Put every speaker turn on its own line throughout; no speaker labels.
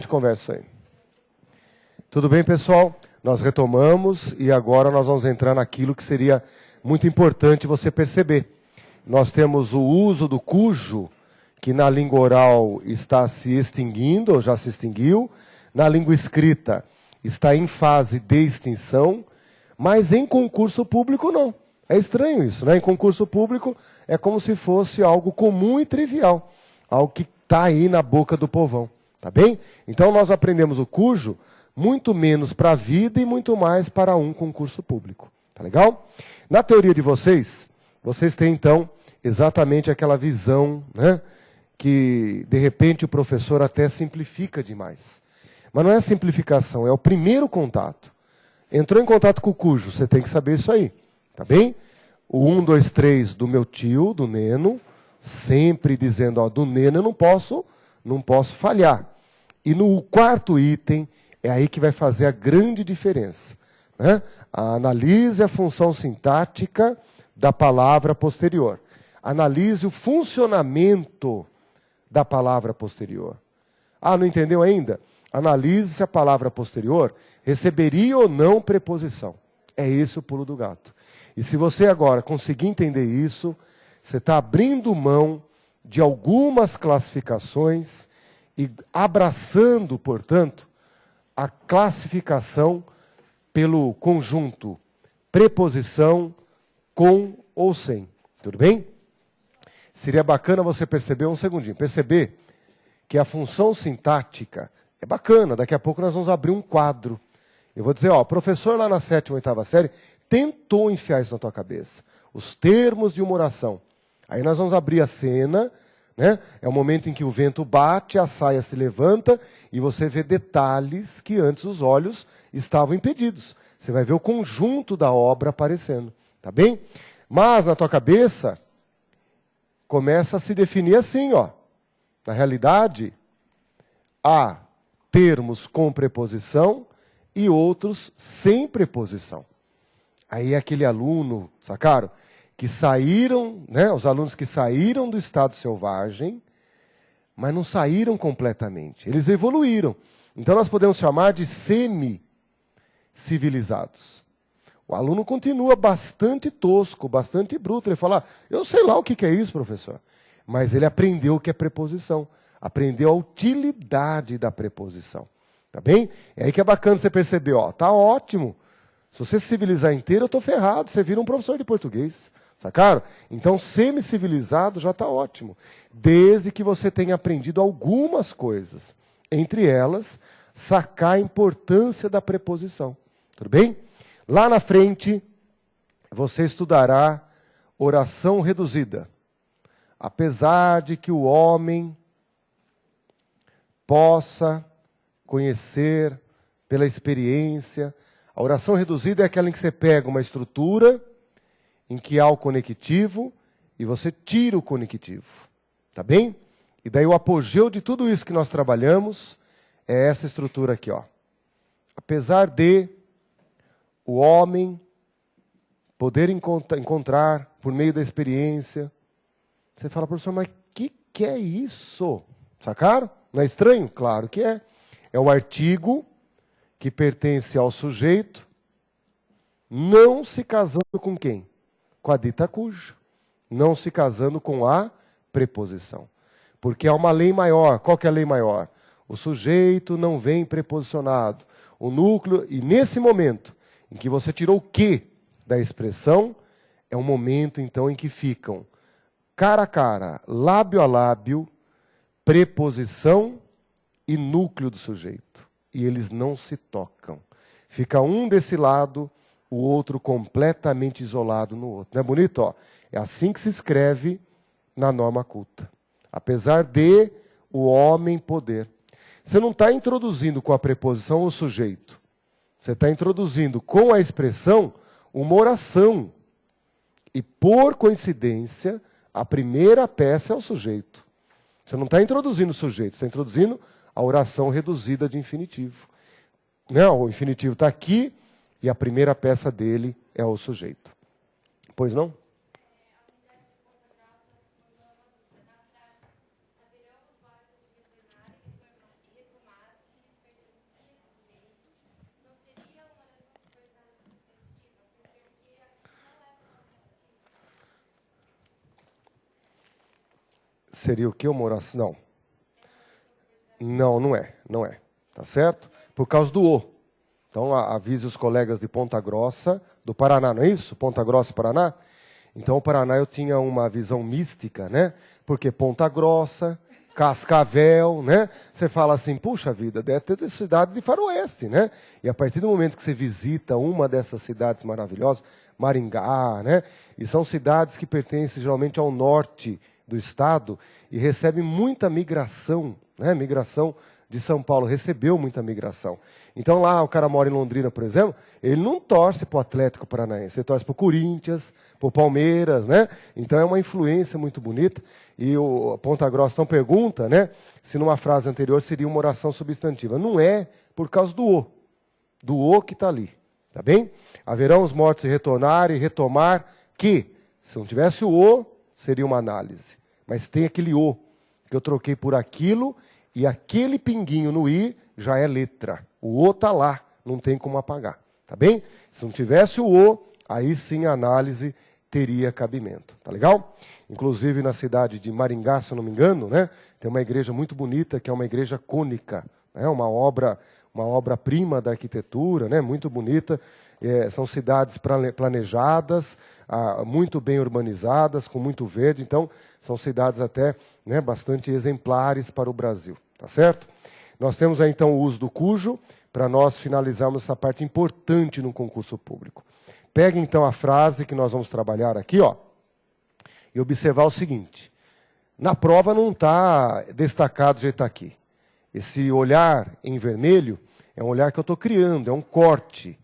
Conversa aí. Tudo bem, pessoal? Nós retomamos e agora nós vamos entrar naquilo que seria muito importante você perceber. Nós temos o uso do cujo, que na língua oral está se extinguindo, ou já se extinguiu. Na língua escrita está em fase de extinção, mas em concurso público não. É estranho isso, né? Em concurso público é como se fosse algo comum e trivial, algo que está aí na boca do povão. Tá bem? Então nós aprendemos o cujo muito menos para a vida e muito mais para um concurso público. Tá legal? Na teoria de vocês têm então exatamente aquela visão, né, que de repente o professor até simplifica demais. Mas não é simplificação, é o primeiro contato. Entrou em contato com o cujo, você tem que saber isso aí. Tá bem? O 1, 2, 3 do meu tio, do Neno, sempre dizendo, ó, do Neno eu não posso falhar. E no quarto item, é aí que vai fazer a grande diferença, né? Analise a função sintática da palavra posterior. Analise o funcionamento da palavra posterior. Ah, não entendeu ainda? Analise se a palavra posterior receberia ou não preposição. É esse o pulo do gato. E se você agora conseguir entender isso, você está abrindo mão de algumas classificações e abraçando, portanto, a classificação pelo conjunto preposição, com ou sem. Tudo bem? Seria bacana você perceber, um segundinho, perceber que a função sintática é bacana. Daqui a pouco nós vamos abrir um quadro. Eu vou dizer, ó, o professor lá na 7ª, 8ª série tentou enfiar isso na tua cabeça. Os termos de uma oração. Aí nós vamos abrir a cena, né? É o momento em que o vento bate, a saia se levanta e você vê detalhes que antes os olhos estavam impedidos. Você vai ver o conjunto da obra aparecendo, tá bem? Mas na tua cabeça começa a se definir assim, ó. Na realidade, há termos com preposição e outros sem preposição. Aí aquele aluno, sacaram? Que saíram, né, os alunos que saíram do estado selvagem, mas não saíram completamente. Eles evoluíram. Então nós podemos chamar de semi-civilizados. O aluno continua bastante tosco, bastante bruto. Ele fala, eu sei lá o que é isso, professor. Mas ele aprendeu o que é preposição. Aprendeu a utilidade da preposição. Tá bem? É aí que é bacana você perceber, ó, tá ótimo. Se você se civilizar inteiro, eu estou ferrado. Você vira um professor de português. Sacaram? Então, semi-civilizado já está ótimo. Desde que você tenha aprendido algumas coisas. Entre elas, sacar a importância da preposição. Tudo bem? Lá na frente, você estudará oração reduzida. Apesar de que o homem possa conhecer pela experiência, a oração reduzida é aquela em que você pega uma estrutura em que há o conectivo e você tira o conectivo. Tá bem? E daí o apogeu de tudo isso que nós trabalhamos é essa estrutura aqui, ó. Apesar de o homem poder encontrar por meio da experiência, você fala, professor, mas que é isso? Sacaram? Não é estranho? Claro que é. É o artigo que pertence ao sujeito, não se casando com quem? Com a dita cuja. Não se casando com a preposição. Porque há uma lei maior. Qual que é a lei maior? O sujeito não vem preposicionado. O núcleo, e nesse momento em que você tirou o que da expressão, é um momento então em que ficam cara a cara, lábio a lábio, preposição e núcleo do sujeito. E eles não se tocam. Fica um desse lado, o outro completamente isolado no outro. Não é bonito? Ó? É assim que se escreve na norma culta. Apesar de o homem poder. Você não está introduzindo com a preposição o sujeito. Você está introduzindo com a expressão uma oração. E, por coincidência, a primeira peça é o sujeito. Você não está introduzindo o sujeito, você está introduzindo a oração reduzida de infinitivo. Não, o infinitivo está aqui e a primeira peça dele é o sujeito. Pois não? Seria o que uma oração? Não. Não é. Tá certo? Por causa do o. Então, avise os colegas de Ponta Grossa, do Paraná, não é isso? Ponta Grossa, Paraná? Então, o Paraná eu tinha uma visão mística, né? Porque Ponta Grossa, Cascavel, né? Você fala assim, puxa vida, deve ter cidade de faroeste, né? E a partir do momento que você visita uma dessas cidades maravilhosas, Maringá, né? E são cidades que pertencem geralmente ao norte do estado e recebem muita migração, né? Migração de São Paulo, recebeu muita migração. Então lá o cara mora em Londrina, por exemplo, ele não torce para o Atlético Paranaense, ele torce para o Corinthians, para o Palmeiras, né? Então é uma influência muito bonita. E o Ponta Grossa então pergunta, né, se numa frase anterior seria uma oração substantiva. Não é, por causa do o que está ali, tá bem? Haverão os mortos e retornar e retomar, que, se não tivesse o o, seria uma análise. Mas tem aquele o, que eu troquei por aquilo, e aquele pinguinho no i já é letra. O o está lá, não tem como apagar. Tá bem? Se não tivesse o o, aí sim a análise teria cabimento. Tá legal? Inclusive na cidade de Maringá, se eu não me engano, né, tem uma igreja muito bonita, que é uma igreja cônica. Né, uma obra-prima da arquitetura, né, muito bonita. São cidades planejadas, muito bem urbanizadas, com muito verde. Então, são cidades até, né, bastante exemplares para o Brasil. Tá certo? Nós temos aí, então, o uso do cujo, para nós finalizarmos essa parte importante no concurso público. Pegue, então, a frase que nós vamos trabalhar aqui, ó, e observar o seguinte. Na prova não está destacado do jeito que está aqui. Esse olhar em vermelho é um olhar que eu estou criando, é um corte,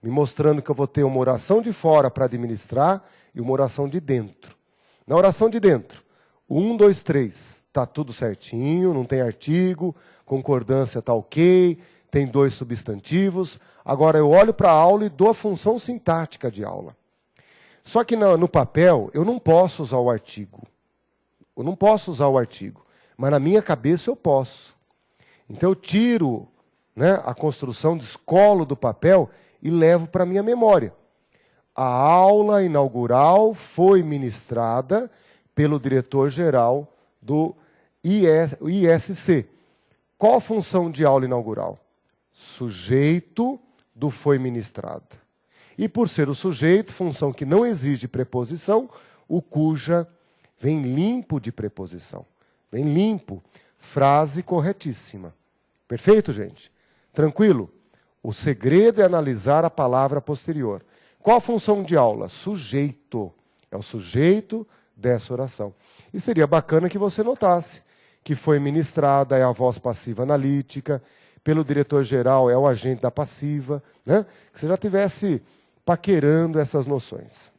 me mostrando que eu vou ter uma oração de fora para administrar e uma oração de dentro. Na oração de dentro, 1, 2, 3, está tudo certinho, não tem artigo, concordância está ok, tem 2 substantivos. Agora eu olho para a aula e dou a função sintática de aula. Só que no papel eu não posso usar o artigo. Eu não posso usar o artigo, mas na minha cabeça eu posso. Então eu tiro, né, a construção, descolo do papel e levo para a minha memória. A aula inaugural foi ministrada pelo diretor-geral do ISC. Qual a função de aula inaugural? Sujeito do foi ministrada. E por ser o sujeito, função que não exige preposição, o cuja vem limpo de preposição. Vem limpo. Frase corretíssima. Perfeito, gente? Tranquilo? O segredo é analisar a palavra posterior. Qual a função de aula? Sujeito. É o sujeito dessa oração. E seria bacana que você notasse que foi ministrada, é a voz passiva analítica, pelo diretor-geral é o agente da passiva, né? Que você já tivesse paquerando essas noções.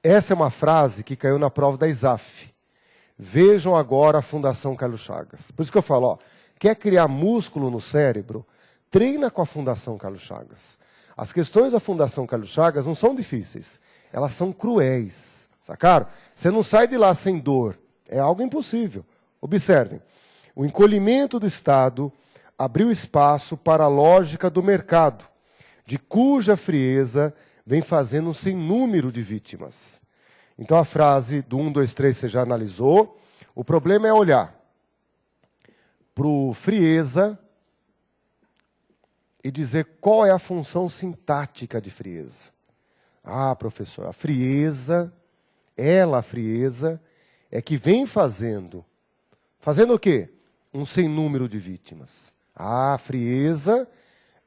Essa é uma frase que caiu na prova da ISAF. Vejam agora a Fundação Carlos Chagas. Por isso que eu falo, ó, quer criar músculo no cérebro? Treina com a Fundação Carlos Chagas. As questões da Fundação Carlos Chagas não são difíceis, elas são cruéis. Sacaram? Você não sai de lá sem dor. É algo impossível. Observem. O encolhimento do Estado abriu espaço para a lógica do mercado, de cuja frieza vem fazendo um sem número de vítimas. Então a frase do 1, 2, 3 você já analisou. O problema é olhar para o frieza e dizer qual é a função sintática de frieza. Ah, professor, a frieza, a frieza, é que vem fazendo. Fazendo o quê? Um sem número de vítimas. A frieza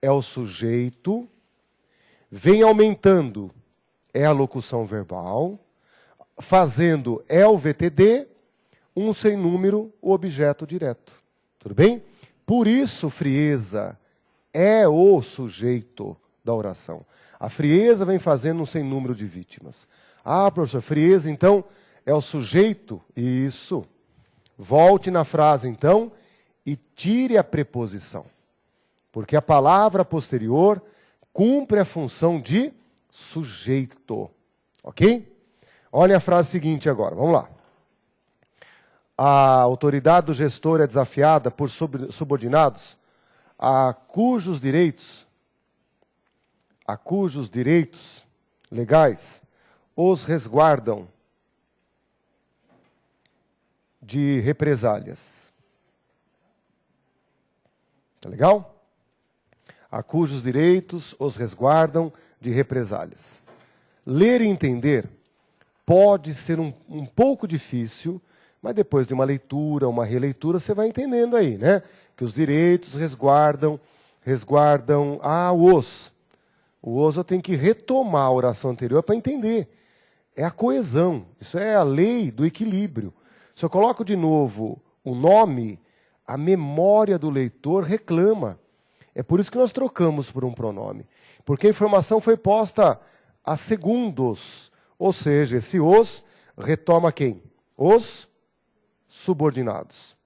é o sujeito, vem aumentando, é a locução verbal. fazendo LVTD, um sem número, o objeto direto. Tudo bem? Por isso, frieza é o sujeito da oração. A frieza vem fazendo um sem número de vítimas. Ah, professor, frieza, então, é o sujeito? Isso. Volte na frase, então, e tire a preposição. Porque a palavra posterior cumpre a função de sujeito. Ok? Olha a frase seguinte agora, vamos lá. A autoridade do gestor é desafiada por subordinados a cujos direitos legais os resguardam de represálias. Tá legal? A cujos direitos os resguardam de represálias. Ler e entender pode ser um pouco difícil, mas depois de uma leitura, uma releitura, você vai entendendo aí, né? Que os direitos resguardam os. O os eu tenho que retomar a oração anterior para entender. É a coesão, isso é a lei do equilíbrio. Se eu coloco de novo o nome, a memória do leitor reclama. É por isso que nós trocamos por um pronome. Porque a informação foi posta a segundos. Ou seja, esse os retoma quem? Os subordinados.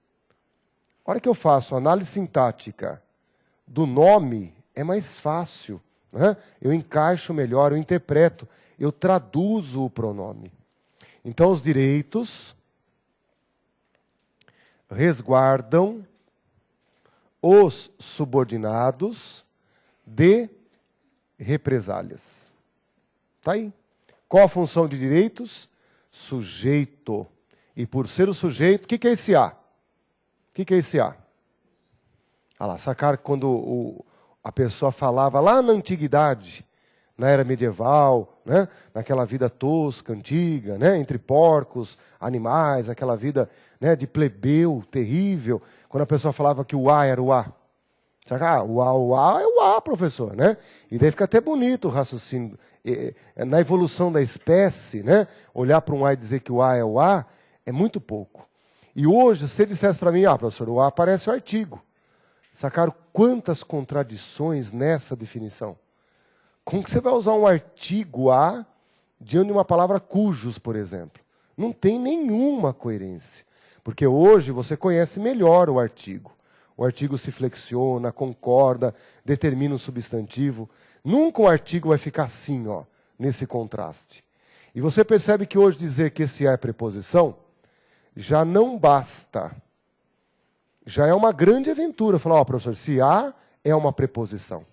A hora que eu faço análise sintática do nome, é mais fácil. Né? Eu encaixo melhor, eu interpreto, eu traduzo o pronome. Então, os direitos resguardam os subordinados de represálias. Está aí. Qual a função de direitos? Sujeito. E por ser o sujeito, o que é esse A? O que é esse A? Ah lá, sacaram quando a pessoa falava lá na antiguidade, na era medieval, né? Naquela vida tosca, antiga, né? Entre porcos, animais, aquela vida, né, de plebeu terrível, quando a pessoa falava que o A era o A. O A é o A, professor, né? E daí fica até bonito o raciocínio. Na evolução da espécie, né? Olhar para um A e dizer que o A é muito pouco. E hoje, se ele dissesse para mim, professor, o A parece o artigo. Sacaram quantas contradições nessa definição? Como que você vai usar um artigo A diante de uma palavra cujos, por exemplo? Não tem nenhuma coerência. Porque hoje você conhece melhor o artigo. O artigo se flexiona, concorda, determina um substantivo. Nunca o artigo vai ficar assim, nesse contraste. E você percebe que hoje dizer que esse A é preposição já não basta. Já é uma grande aventura. Falar, professor, se A é uma preposição.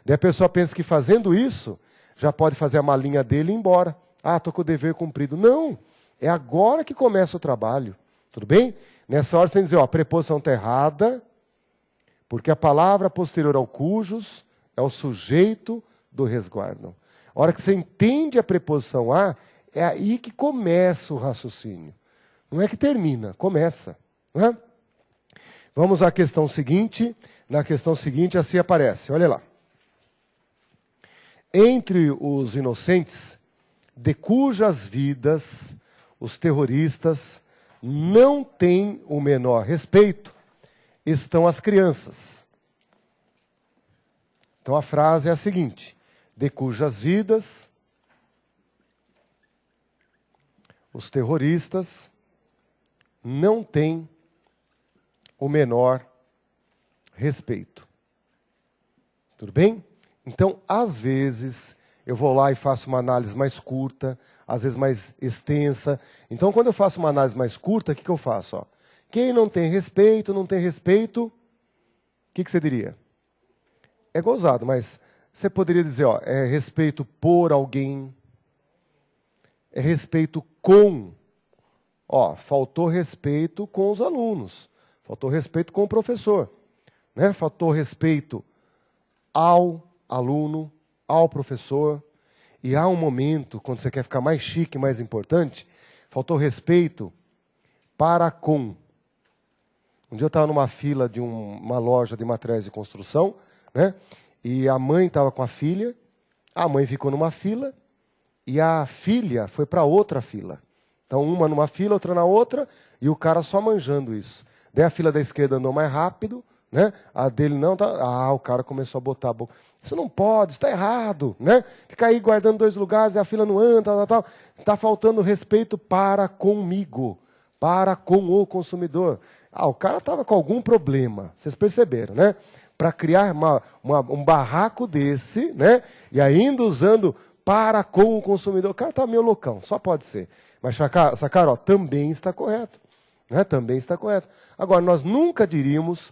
Daí a pessoa pensa que fazendo isso, já pode fazer a malinha dele e ir embora. Estou com o dever cumprido. Não, é agora que começa o trabalho. Tudo bem? Nessa hora você tem que dizer, a preposição está errada, porque a palavra posterior ao cujos é o sujeito do resguardo. A hora que você entende a preposição A, é aí que começa o raciocínio. Não é que termina, começa. Não é? Vamos à questão seguinte. Na questão seguinte, assim aparece. Olha lá. Entre os inocentes, de cujas vidas os terroristas não têm o menor respeito, estão as crianças. Então a frase é a seguinte: de cujas vidas os terroristas não têm o menor respeito. Tudo bem? Então, às vezes, eu vou lá e faço uma análise mais curta, às vezes mais extensa. Então, quando eu faço uma análise mais curta, o que eu faço? Quem não tem respeito, o que você diria? É gozado, mas você poderia dizer, é respeito por alguém, é respeito com. Faltou respeito com os alunos, faltou respeito com o professor, né? Faltou respeito ao aluno, ao professor. E há um momento, quando você quer ficar mais chique, mais importante, faltou respeito para com. Um dia eu estava numa fila de uma loja de materiais de construção, né? E a mãe estava com a filha, a mãe ficou numa fila, e a filha foi para outra fila. Então, uma numa fila, outra na outra, e o cara só manjando isso. Daí a fila da esquerda andou mais rápido, né? A dele não, tá... Ah, o cara começou a botar a boca. Isso não pode, isso está errado, né? Fica aí guardando 2 lugares, e a fila não anda, tal. Está faltando respeito para comigo, para com o consumidor. Ah, o cara estava com algum problema, vocês perceberam, né? Para criar um barraco desse, né? E ainda usando para com o consumidor. O cara está meio loucão, só pode ser. Mas, sacaram, também está correto. Né? Também está correto. Agora, nós nunca diríamos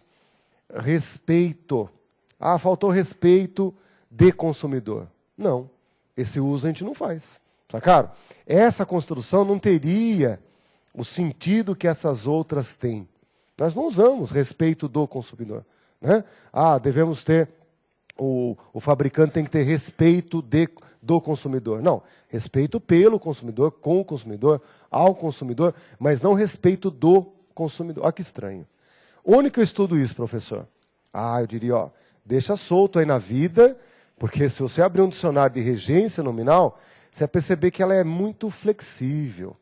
respeito. Ah, faltou respeito de consumidor. Não, esse uso a gente não faz. Sacaram? Essa construção não teria o sentido que essas outras têm. Nós não usamos respeito do consumidor. Né? Ah, devemos ter, o fabricante tem que ter respeito do consumidor. Não, respeito pelo consumidor, com o consumidor, ao consumidor, mas não respeito do consumidor. Olha que estranho. Onde que eu estudo isso, professor? Ah, eu diria, ó, deixa solto aí na vida, porque se você abrir um dicionário de regência nominal, você vai perceber que ela é muito flexível.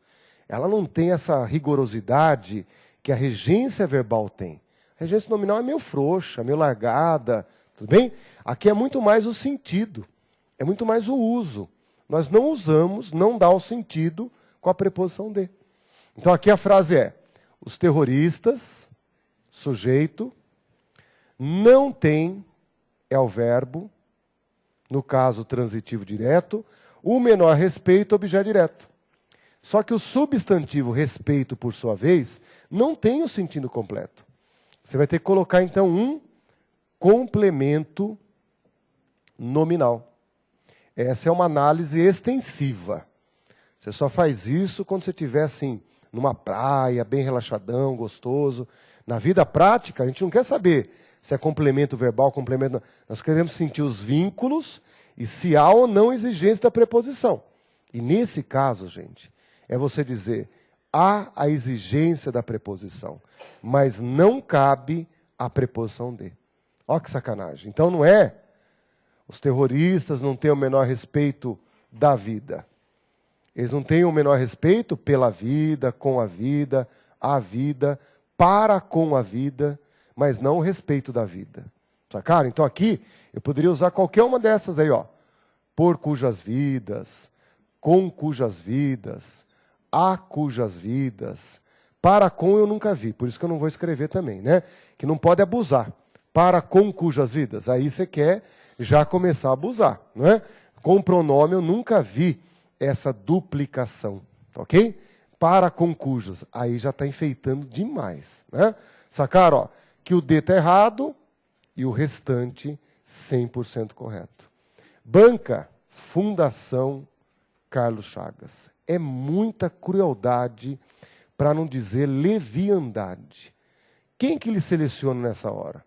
Ela não tem essa rigorosidade que a regência verbal tem. A regência nominal é meio frouxa, meio largada, tudo bem? Aqui é muito mais o sentido, é muito mais o uso. Nós não usamos, não dá o sentido com a preposição de. Então aqui a frase é, os terroristas, sujeito, não tem, é o verbo, no caso transitivo direto, o menor respeito, objeto direto. Só que o substantivo respeito, por sua vez, não tem o sentido completo. Você vai ter que colocar, então, um complemento nominal. Essa é uma análise extensiva. Você só faz isso quando você estiver, assim, numa praia, bem relaxadão, gostoso. Na vida prática, a gente não quer saber se é complemento verbal, complemento... Nós queremos sentir os vínculos e se há ou não exigência da preposição. E nesse caso, gente, é você dizer, há a exigência da preposição, mas não cabe a preposição de. Olha que sacanagem. Então não é, os terroristas não têm o menor respeito da vida. Eles não têm o menor respeito pela vida, com a vida, para com a vida, mas não o respeito da vida. Sacaram? Então aqui, eu poderia usar qualquer uma dessas aí, ó. Por cujas vidas, com cujas vidas, a cujas vidas, para com eu nunca vi, por isso que eu não vou escrever também, né? Que não pode abusar. Para com cujas vidas, aí você quer já começar a abusar, não é? Com pronome eu nunca vi essa duplicação, ok? Para com cujas, aí já está enfeitando demais, né? Sacaram, ó, que o D está errado e o restante 100% correto. Banca, Fundação Carlos Chagas. É muita crueldade, para não dizer leviandade. Quem que lhe seleciona nessa hora?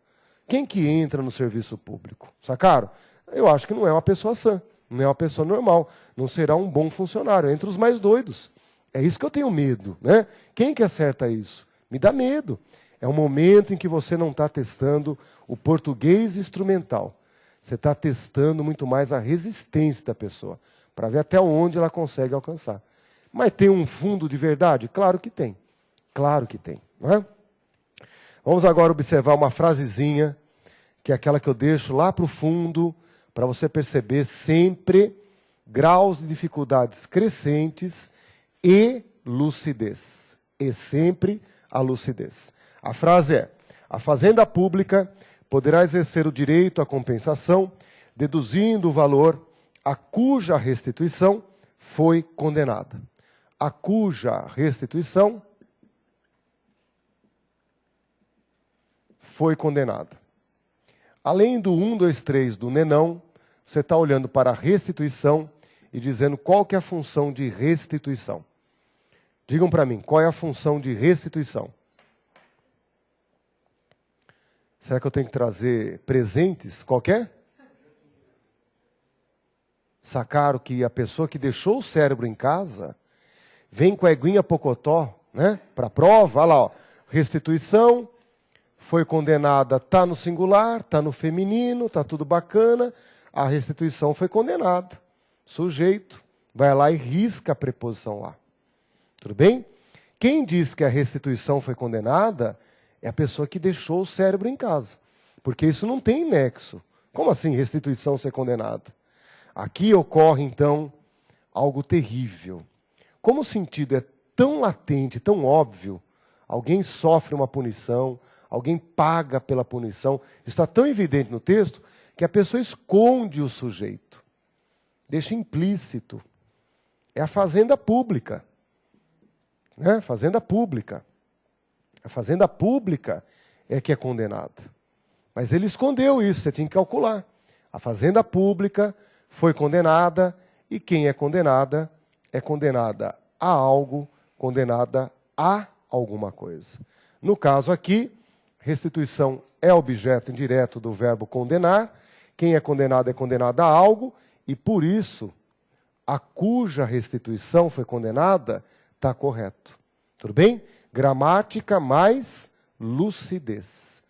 Quem que entra no serviço público? Sacaram? Eu acho que não é uma pessoa sã, não é uma pessoa normal, não será um bom funcionário, entre os mais doidos. É isso que eu tenho medo, né? Quem que acerta isso? Me dá medo. É um momento em que você não está testando o português instrumental. Você está testando muito mais a resistência da pessoa, para ver até onde ela consegue alcançar. Mas tem um fundo de verdade? Claro que tem. Claro que tem. Não é? Vamos agora observar uma frasezinha, que é aquela que eu deixo lá para o fundo, para você perceber sempre graus de dificuldades crescentes e lucidez. E sempre a lucidez. A frase é, a fazenda pública poderá exercer o direito à compensação, deduzindo o valor a cuja restituição foi condenada. A cuja restituição foi condenada. Além do 1, 2, 3 do nenão, você está olhando para a restituição e dizendo qual que é a função de restituição. Digam para mim, qual é a função de restituição? Será que eu tenho que trazer presentes qualquer? Sacaram que a pessoa que deixou o cérebro em casa vem com a eguinha pocotó, né, para a prova, olha lá, ó, restituição, foi condenada, está no singular, está no feminino, está tudo bacana, a restituição foi condenada. Sujeito, vai lá e risca a preposição lá. Tudo bem? Quem diz que a restituição foi condenada é a pessoa que deixou o cérebro em casa. Porque isso não tem nexo. Como assim restituição ser condenada? Aqui ocorre, então, algo terrível. Como o sentido é tão latente, tão óbvio, alguém sofre uma punição, alguém paga pela punição, isso está tão evidente no texto que a pessoa esconde o sujeito. Deixa implícito. É a fazenda pública. Né? Fazenda pública. A fazenda pública é que é condenada. Mas ele escondeu isso, você tinha que calcular. A fazenda pública foi condenada, e quem é condenada a algo, condenada a alguma coisa. No caso aqui, restituição é objeto indireto do verbo condenar. Quem é condenado a algo, e por isso, a cuja restituição foi condenada, está correto. Tudo bem? Gramática mais lucidez.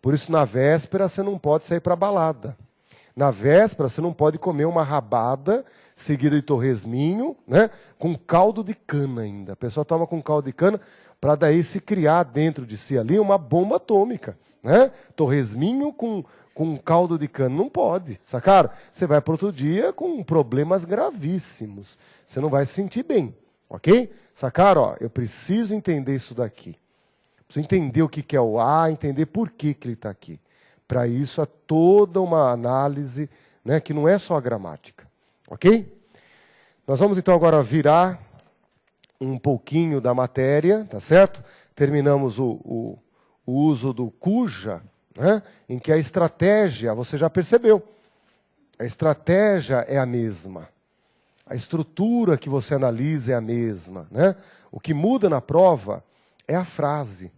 Por isso, na véspera, você não pode sair para a balada. Na véspera, você não pode comer uma rabada seguida de torresminho, né, com caldo de cana ainda. A pessoa toma com caldo de cana para daí se criar dentro de si ali uma bomba atômica. Né? Torresminho com caldo de cana. Não pode, sacaram? Você vai para outro dia com problemas gravíssimos. Você não vai se sentir bem, ok? Sacaram? Ó, eu preciso entender isso daqui. Preciso entender o que é o A, entender por que ele está aqui. Para isso, há toda uma análise, né, que não é só a gramática. Ok? Nós vamos, então, agora virar um pouquinho da matéria, tá certo? Terminamos o uso do cuja, né, em que a estratégia, você já percebeu, a estratégia é a mesma. A estrutura que você analisa é a mesma. Né? O que muda na prova é a frase.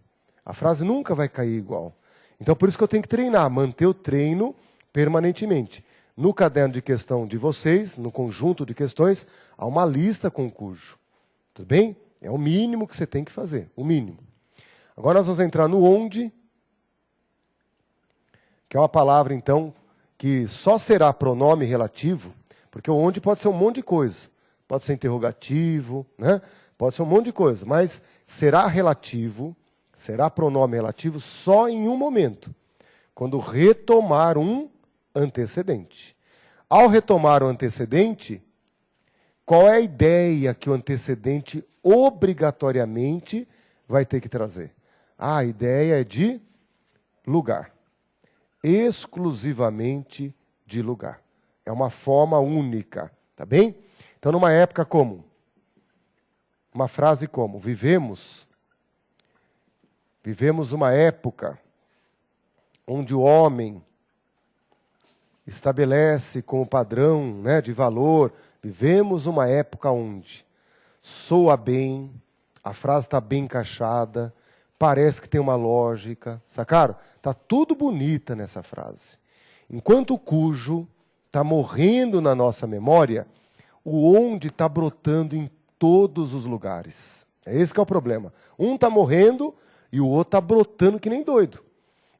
A frase nunca vai cair igual. Então, por isso que eu tenho que treinar, manter o treino permanentemente. No caderno de questão de vocês, no conjunto de questões, há uma lista com cujo. Tudo bem? É o mínimo que você tem que fazer, o mínimo. Agora nós vamos entrar no onde, que é uma palavra, então, que só será pronome relativo, porque o onde pode ser um monte de coisa. Pode ser interrogativo, né? Pode ser um monte de coisa, mas será relativo, será pronome relativo só em um momento, quando retomar um antecedente. Ao retomar o antecedente, qual é a ideia que o antecedente obrigatoriamente vai ter que trazer? A ideia é de lugar. Exclusivamente de lugar. É uma forma única, tá bem? Então, numa época como? Uma frase como? Vivemos uma época onde o homem estabelece como padrão, né, de valor. Vivemos uma época onde soa bem, a frase está bem encaixada, parece que tem uma lógica, sacaram? Está tudo bonita nessa frase. Enquanto o cujo está morrendo na nossa memória, o onde está brotando em todos os lugares. É esse que é o problema. Um está morrendo e o outro está brotando que nem doido.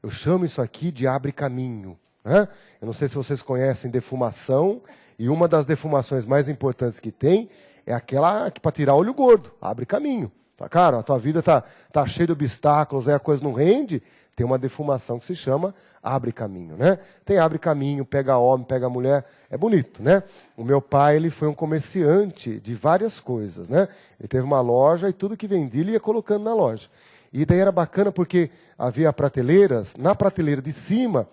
Eu chamo isso aqui de abre caminho. Né? Eu não sei se vocês conhecem defumação, e uma das defumações mais importantes que tem é aquela que para tirar olho gordo, abre caminho. Tá, cara, a tua vida tá cheia de obstáculos, aí a coisa não rende, tem uma defumação que se chama abre caminho, né? Tem abre caminho, pega homem, pega mulher, é bonito, né? O meu pai, ele foi um comerciante de várias coisas, né? Ele teve uma loja e tudo que vendia ele ia colocando na loja. E daí era bacana porque havia prateleiras, na prateleira de cima,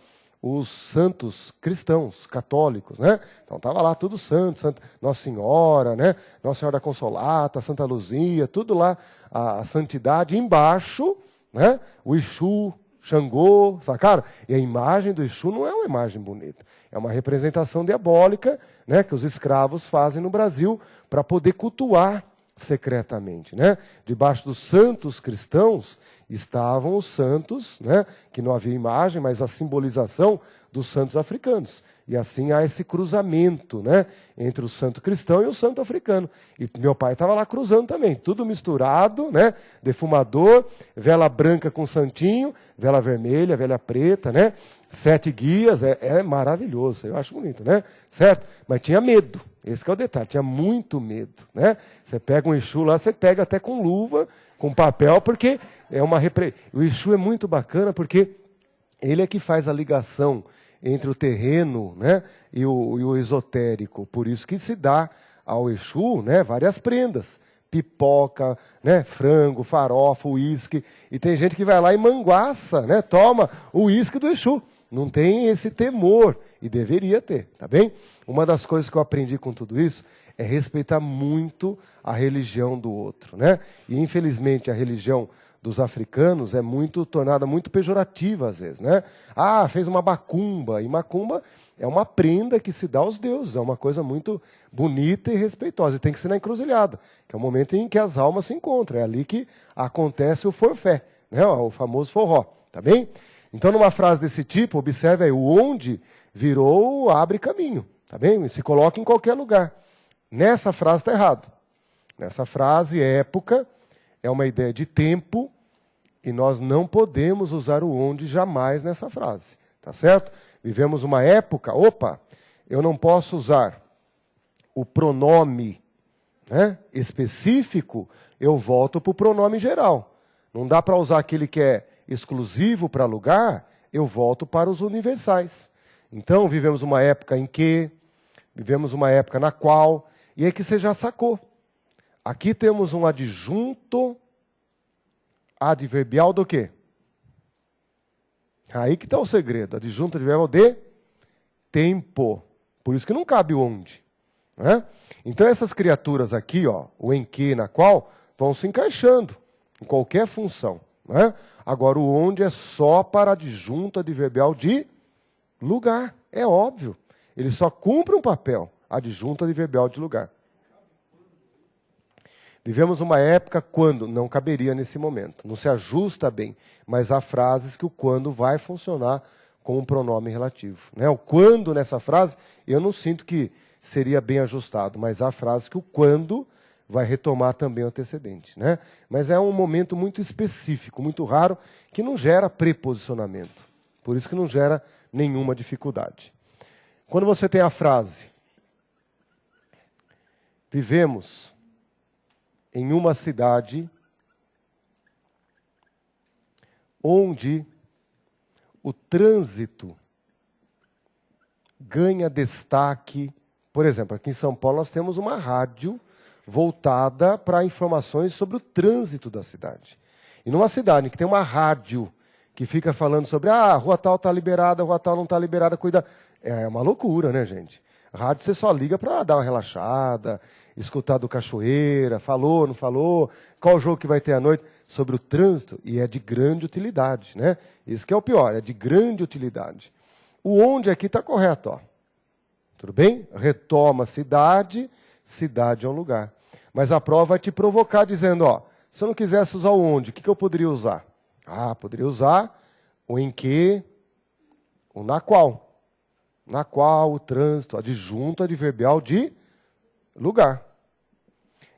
os santos cristãos, católicos, né? Então estava lá tudo santo, Nossa Senhora, né? Nossa Senhora da Consolata, Santa Luzia, tudo lá, a santidade. Embaixo, né? O Exu, Xangô, sacaram? E a imagem do Exu não é uma imagem bonita, é uma representação diabólica, né? Que os escravos fazem no Brasil para poder cultuar secretamente, né? Debaixo dos santos cristãos estavam os santos, né, que não havia imagem, mas a simbolização dos santos africanos. E assim há esse cruzamento, né, entre o santo cristão e o santo africano. E meu pai estava lá cruzando também, tudo misturado, né, defumador, vela branca com santinho, vela vermelha, vela preta, né, 7 guias, é maravilhoso, eu acho bonito, né, certo? Mas tinha medo, Esse que é o detalhe, tinha muito medo, né? Você pega um Exu lá, você pega até com luva, com papel, porque é uma o Exu é muito bacana, porque ele é que faz a ligação entre o terreno, né, e o esotérico. Por isso que se dá ao Exu, né, várias prendas. Pipoca, né, frango, farofa, uísque. E tem gente que vai lá e manguaça, né, toma o uísque do Exu. Não tem esse temor, e deveria ter, tá bem? Uma das coisas que eu aprendi com tudo isso é respeitar muito a religião do outro, né? E infelizmente a religião dos africanos é tornada muito pejorativa às vezes, né? Ah, fez uma macumba, e macumba é uma prenda que se dá aos deuses, é uma coisa muito bonita e respeitosa, e tem que ser na encruzilhada, que é o momento em que as almas se encontram, é ali que acontece o forfé, né? O famoso forró, tá bem? Então, numa frase desse tipo, observe aí, o onde virou abre caminho, tá bem? Se coloca em qualquer lugar. Nessa frase está errado. Nessa frase, época é uma ideia de tempo e nós não podemos usar o onde jamais nessa frase, tá certo? Vivemos uma época, eu não posso usar o pronome, né, específico, eu volto para o pronome geral. Não dá para usar aquele que é exclusivo para lugar, eu volto para os universais. Então, vivemos uma época em que, vivemos uma época na qual, e é que você já sacou. Aqui temos um adjunto adverbial do quê? Aí que está o segredo. Adjunto adverbial de tempo. Por isso que não cabe o onde. Né? Então, essas criaturas aqui, ó, o em que, na qual, vão se encaixando em qualquer função. Né? Agora, o onde é só para adjunto adverbial de lugar. É óbvio. Ele só cumpre um papel. Adjunto adverbial de lugar. Vivemos uma época quando não caberia nesse momento. Não se ajusta bem. Mas há frases que o quando vai funcionar com um pronome relativo. Né? O quando nessa frase, eu não sinto que seria bem ajustado. Mas há frases que o quando vai retomar também o antecedente. Né? Mas é um momento muito específico, muito raro, que não gera preposicionamento. Por isso que não gera nenhuma dificuldade. Quando você tem a frase, vivemos em uma cidade onde o trânsito ganha destaque. Por exemplo, aqui em São Paulo nós temos uma rádio voltada para informações sobre o trânsito da cidade. E numa cidade que tem uma rádio que fica falando sobre a rua tal está liberada, a rua tal não está liberada, cuida. É uma loucura, né, gente? Rádio você só liga para dar uma relaxada, escutar do Cachoeira, falou, não falou, qual jogo que vai ter à noite, sobre o trânsito, e é de grande utilidade, né? Isso que é o pior, é de grande utilidade. O onde aqui está correto, ó. Tudo bem? Retoma cidade, cidade é um lugar. Mas a prova vai te provocar dizendo, ó, se eu não quisesse usar o onde, o que eu poderia usar? Ah, poderia usar o em que, o na qual. Na qual o trânsito, adjunto adverbial de lugar.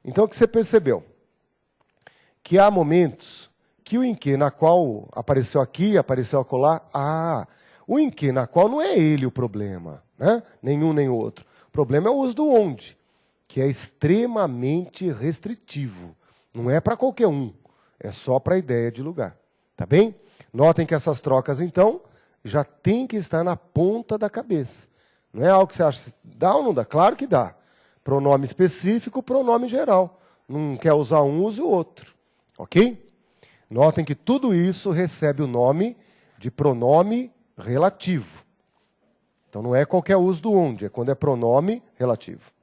Então, o que você percebeu? Que há momentos que o em que, na qual apareceu aqui, apareceu acolá. Ah, o em que, na qual não é ele o problema, né? Nenhum nem o outro. O problema é o uso do onde, que é extremamente restritivo. Não é para qualquer um, é só para a ideia de lugar. Tá bem? Notem que essas trocas, então, já tem que estar na ponta da cabeça. Não é algo que você acha, dá ou não dá? Claro que dá. Pronome específico, pronome geral. Não quer usar um, use o outro. Ok? Notem que tudo isso recebe o nome de pronome relativo. Então não é qualquer uso do onde, é quando é pronome relativo.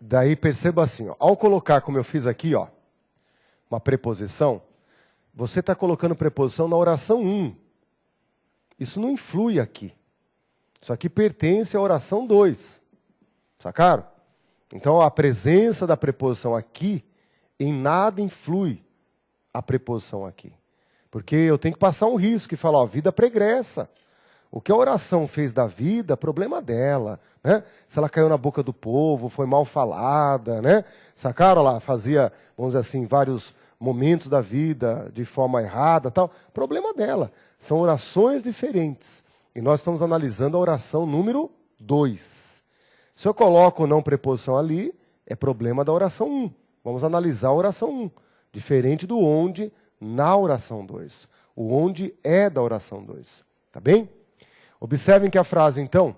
Daí perceba assim, ó, ao colocar, como eu fiz aqui, ó, uma preposição, você está colocando preposição na oração 1. Isso não influi aqui. Isso aqui pertence à oração 2. Sacaram? Então a presença da preposição aqui em nada influi a preposição aqui. Porque eu tenho que passar um risco e falar, ó, vida pregressa. O que a oração fez da vida, problema dela, né? Se ela caiu na boca do povo, foi mal falada, né? Sacaram lá, fazia, vamos dizer assim, vários momentos da vida de forma errada, tal. Problema dela. São orações diferentes. E nós estamos analisando a oração número 2. Se eu coloco não preposição ali, é problema da oração 1. Vamos analisar a oração 1. Diferente do onde na oração 2. O onde é da oração 2. Tá bem? Observem que a frase, então,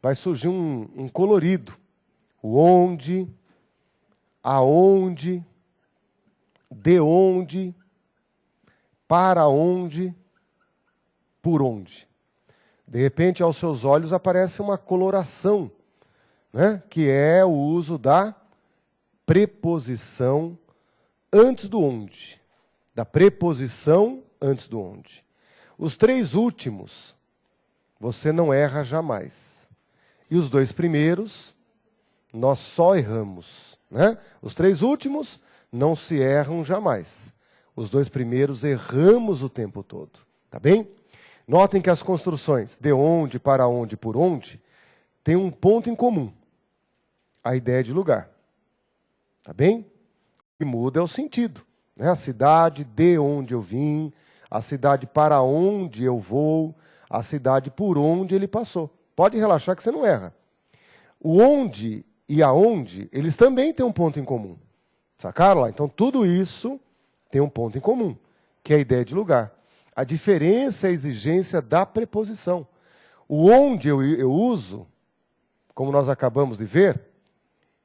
vai surgir um colorido. O onde, aonde, de onde, para onde, por onde. De repente, aos seus olhos, aparece uma coloração, né? Que é o uso da preposição antes do onde. Da preposição antes do onde. Os 3 últimos, você não erra jamais. E os 2 primeiros, nós só erramos. Né? Os 3 últimos não se erram jamais. Os 2 primeiros erramos o tempo todo. Tá bem? Notem que as construções de onde, para onde, por onde, têm um ponto em comum. A ideia de lugar. Tá bem? O que muda é o sentido. Né? A cidade de onde eu vim, a cidade para onde eu vou, a cidade por onde ele passou. Pode relaxar que você não erra. O onde e aonde, eles também têm um ponto em comum. Sacaram lá? Então, tudo isso tem um ponto em comum, que é a ideia de lugar. A diferença é a exigência da preposição. O onde eu uso, como nós acabamos de ver,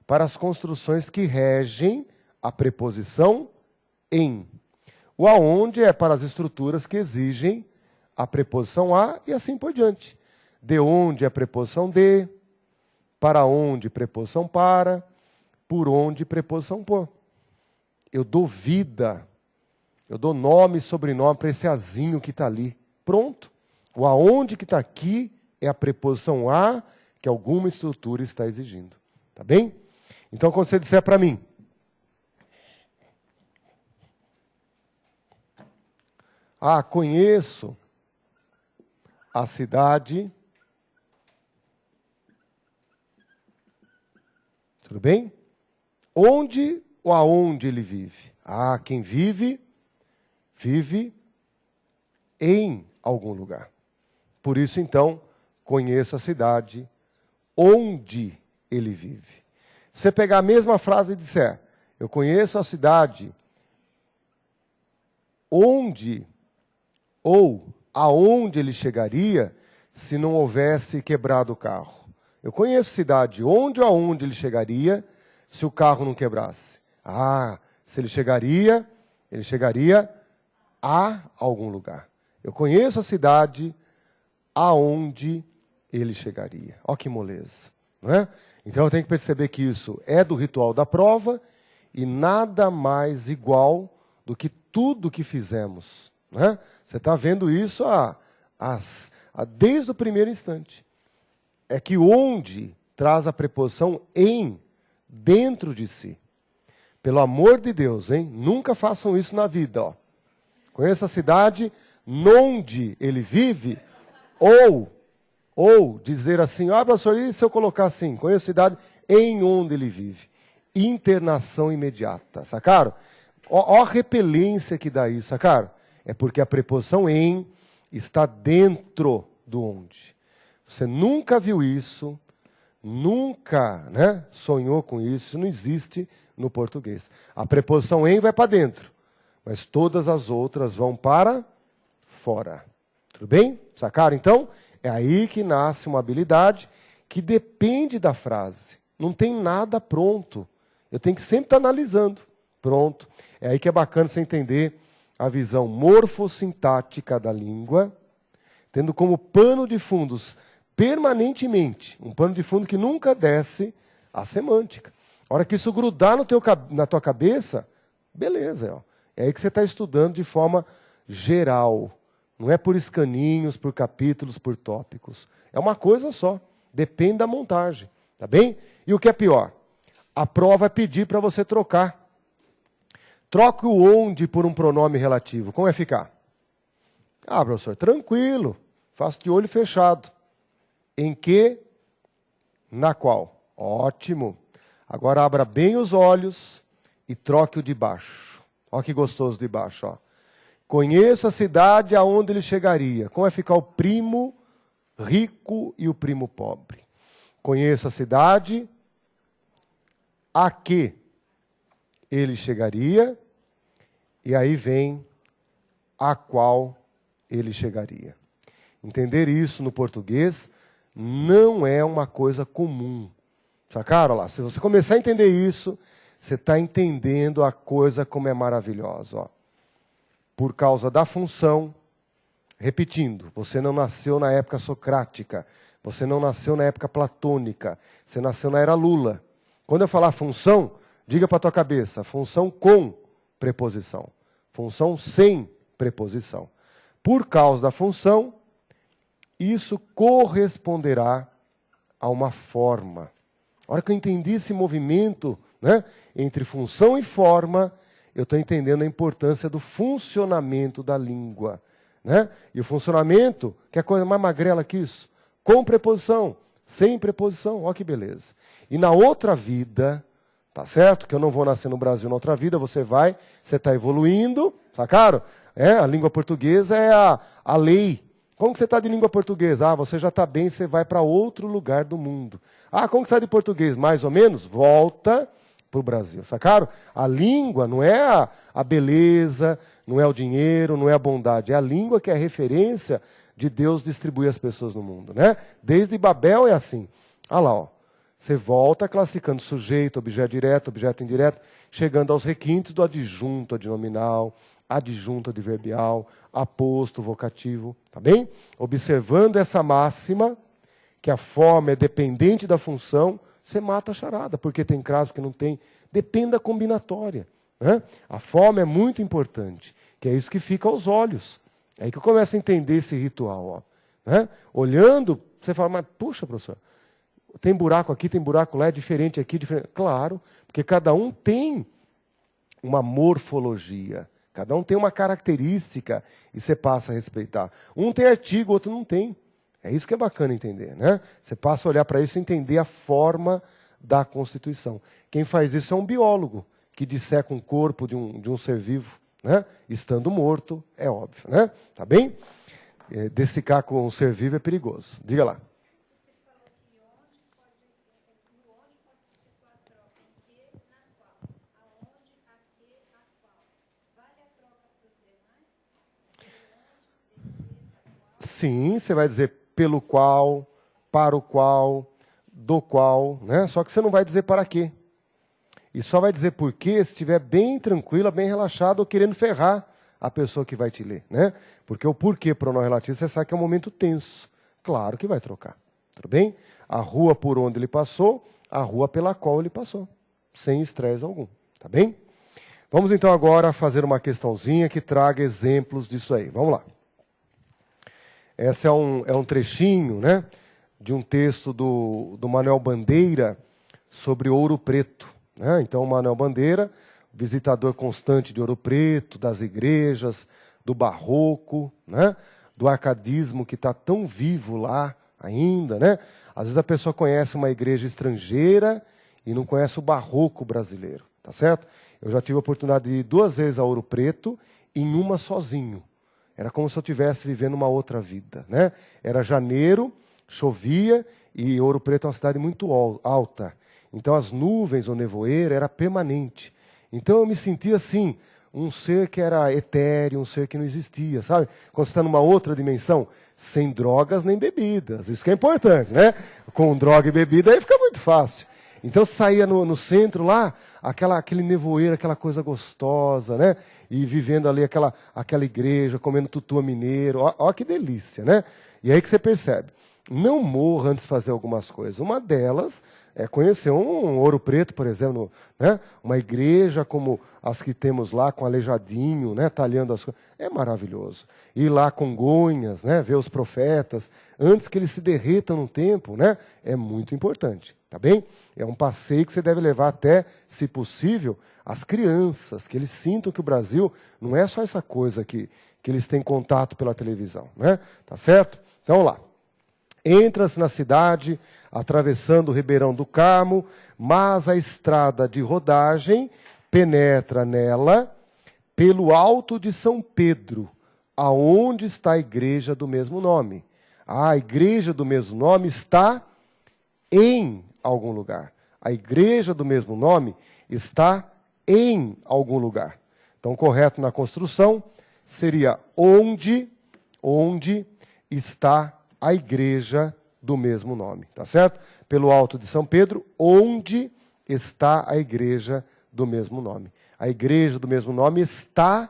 para as construções que regem a preposição em. O aonde é para as estruturas que exigem a preposição a e assim por diante. De onde é a preposição de, para onde preposição para, por onde preposição por. Eu dou vida, eu dou nome e sobrenome para esse azinho que está ali. Pronto. O aonde que está aqui é a preposição a que alguma estrutura está exigindo. Tá bem? Então, quando você disser para mim, conheço a cidade, tudo bem? Onde ou aonde ele vive? Quem vive, vive em algum lugar. Por isso, então, conheço a cidade onde ele vive. Se você pegar a mesma frase e disser, eu conheço a cidade onde ou aonde ele chegaria se não houvesse quebrado o carro. Eu conheço a cidade onde ou aonde ele chegaria se o carro não quebrasse. Se ele chegaria a algum lugar. Eu conheço a cidade aonde ele chegaria. Olha que moleza, não é? Então eu tenho que perceber que isso é do ritual da prova e nada mais igual do que tudo que fizemos. Né? Você está vendo isso desde o primeiro instante. É que onde traz a preposição em dentro de si. Pelo amor de Deus, hein? Nunca façam isso na vida. Ó. Conheça a cidade onde ele vive, ou dizer assim, professor, e se eu colocar assim, conheço a cidade em onde ele vive. Internação imediata, sacaram? Ó a repelência que dá isso, sacaram? É porque a preposição em está dentro do onde. Você nunca viu isso, nunca sonhou com isso, isso não existe no português. A preposição em vai para dentro, mas todas as outras vão para fora. Tudo bem? Sacaram? Então, é aí que nasce uma habilidade que depende da frase. Não tem nada pronto. Eu tenho que sempre estar analisando. Pronto. É aí que é bacana você entender a visão morfossintática da língua, tendo como pano de fundos permanentemente, um pano de fundo que nunca desce a semântica. A hora que isso grudar na tua cabeça, beleza. Ó. É aí que você está estudando de forma geral. Não é por escaninhos, por capítulos, por tópicos. É uma coisa só. Depende da montagem. Tá bem? E o que é pior? A prova vai pedir para você trocar. Troque o onde por um pronome relativo. Como vai ficar? Professor, tranquilo. Faço de olho fechado. Em que? Na qual? Ótimo. Agora abra bem os olhos e troque o de baixo. Olha que gostoso de baixo, ó. Conheço a cidade aonde ele chegaria. Como vai ficar o primo rico e o primo pobre? Conheço a cidade a que ele chegaria, e aí vem a qual ele chegaria. Entender isso no português não é uma coisa comum. Sacaram lá? Se você começar a entender isso, você está entendendo a coisa como é maravilhosa. Ó. Por causa da função, repetindo, você não nasceu na época socrática, você não nasceu na época platônica, você nasceu na era Lula. Quando eu falar função, diga para a tua cabeça, função com preposição, função sem preposição. Por causa da função, isso corresponderá a uma forma. A hora que eu entendi esse movimento, né, entre função e forma, eu estou entendendo a importância do funcionamento da língua. Né? E o funcionamento, que é a coisa mais magrela que isso, com preposição, sem preposição, olha que beleza. E na outra vida, tá certo? Que eu não vou nascer no Brasil na outra vida, você está evoluindo, sacaram? A língua portuguesa é a lei. Como que você está de língua portuguesa? Ah, você já está bem, você vai para outro lugar do mundo. Ah, como que você está de português? Mais ou menos? Volta para o Brasil, sacaram? A língua não é a beleza, não é o dinheiro, não é a bondade. É a língua que é a referência de Deus distribuir as pessoas no mundo. Né? Desde Babel é assim. Olha lá, ó. Você volta classificando sujeito, objeto direto, objeto indireto, chegando aos requintes do adjunto adnominal, adjunto adverbial, aposto, vocativo, tá bem? Observando essa máxima, que a forma é dependente da função, você mata a charada, porque tem cravo que não tem, depende da combinatória. Né? A forma é muito importante, que é isso que fica aos olhos. É aí que eu começo a entender esse ritual. Ó. Né? Olhando, você fala, mas puxa, professor, tem buraco aqui, tem buraco lá, é diferente aqui, diferente. Claro, porque cada um tem uma morfologia. Cada um tem uma característica e você passa a respeitar. Um tem artigo, outro não tem. É isso que é bacana entender. Né? Você passa a olhar para isso e entender a forma da Constituição. Quem faz isso é um biólogo, que disseca um corpo de um ser vivo, né? Estando morto, é óbvio. Né? Tá bem? Dessecar com um ser vivo é perigoso. Diga lá. Sim, você vai dizer pelo qual, para o qual, do qual, né? Só que você não vai dizer para quê. E só vai dizer por quê se estiver bem tranquila, bem relaxado ou querendo ferrar a pessoa que vai te ler, né? Porque o porquê pronome relativo, você sabe que é um momento tenso. Claro que vai trocar, tudo bem? A rua por onde ele passou, a rua pela qual ele passou, sem estresse algum, tá bem? Vamos então agora fazer uma questãozinha que traga exemplos disso aí. Vamos lá. Esse é um trechinho, né, de um texto do Manuel Bandeira sobre Ouro Preto. Né? Então, o Manuel Bandeira, visitador constante de Ouro Preto, das igrejas, do barroco, né, do arcadismo que está tão vivo lá ainda. Né? Às vezes a pessoa conhece uma igreja estrangeira e não conhece o barroco brasileiro. Tá certo? Eu já tive a oportunidade de ir 2 vezes a Ouro Preto, em uma sozinho. Era como se eu estivesse vivendo uma outra vida. Né? Era janeiro, chovia, e Ouro Preto é uma cidade muito alta. Então as nuvens, o nevoeiro, era permanente. Então eu me sentia assim, um ser que era etéreo, um ser que não existia, sabe? Quando você está numa outra dimensão, sem drogas nem bebidas. Isso que é importante, né? Com droga e bebida aí fica muito fácil. Então saía no centro lá, aquele nevoeiro, aquela coisa gostosa, né? E vivendo ali aquela igreja, comendo tutua mineiro. Ó que delícia, né? E aí que você percebe. Não morra antes de fazer algumas coisas. Uma delas é conhecer um Ouro Preto, por exemplo, né? Uma igreja como as que temos lá, com Aleijadinho, né? Talhando as coisas. É maravilhoso. Ir lá com Congonhas, né? Ver os profetas, antes que eles se derretam no tempo, né? É muito importante, tá bem? É um passeio que você deve levar até, se possível, as crianças, que eles sintam que o Brasil não é só essa coisa que eles têm contato pela televisão, né? Tá certo? Então, lá. Entra-se na cidade, atravessando o Ribeirão do Carmo, mas a estrada de rodagem penetra nela pelo alto de São Pedro, aonde está a igreja do mesmo nome. A igreja do mesmo nome está em algum lugar. A igreja do mesmo nome está em algum lugar. Então, correto na construção seria onde está a igreja do mesmo nome, tá certo? Pelo alto de São Pedro, onde está a igreja do mesmo nome. A igreja do mesmo nome está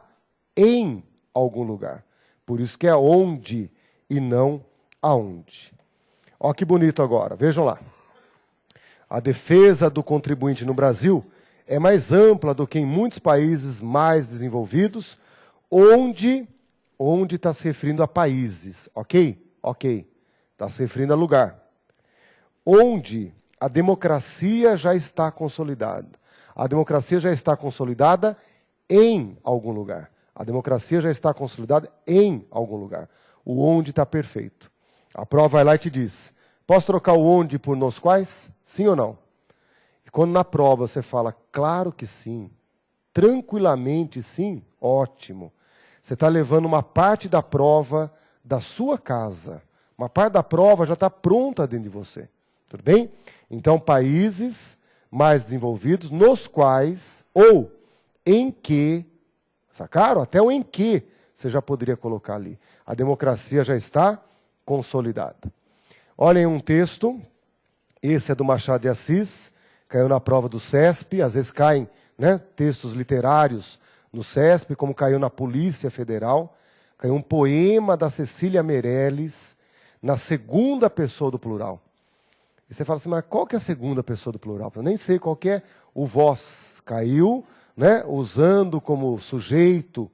em algum lugar. Por isso que é onde e não aonde. Ó que bonito agora, vejam lá. A defesa do contribuinte no Brasil é mais ampla do que em muitos países mais desenvolvidos, onde está se referindo a países, ok? Ok, está se referindo a lugar. Onde a democracia já está consolidada. A democracia já está consolidada em algum lugar. A democracia já está consolidada em algum lugar. O onde está perfeito. A prova vai lá e te diz, posso trocar o onde por nos quais? Sim ou não? E quando na prova você fala, claro que sim, tranquilamente sim, ótimo. Você está levando uma parte da prova da sua casa. Uma parte da prova já está pronta dentro de você. Tudo bem? Então, países mais desenvolvidos, nos quais, ou em que, sacaram? Até o em que você já poderia colocar ali. A democracia já está consolidada. Olhem um texto, esse é do Machado de Assis, caiu na prova do CESP, às vezes caem, né, textos literários no CESP, como caiu na Polícia Federal, caiu um poema da Cecília Meirelles, na segunda pessoa do plural. E você fala assim, mas qual que é a segunda pessoa do plural? Eu nem sei qual que é o vós. Caiu, né, usando como sujeito,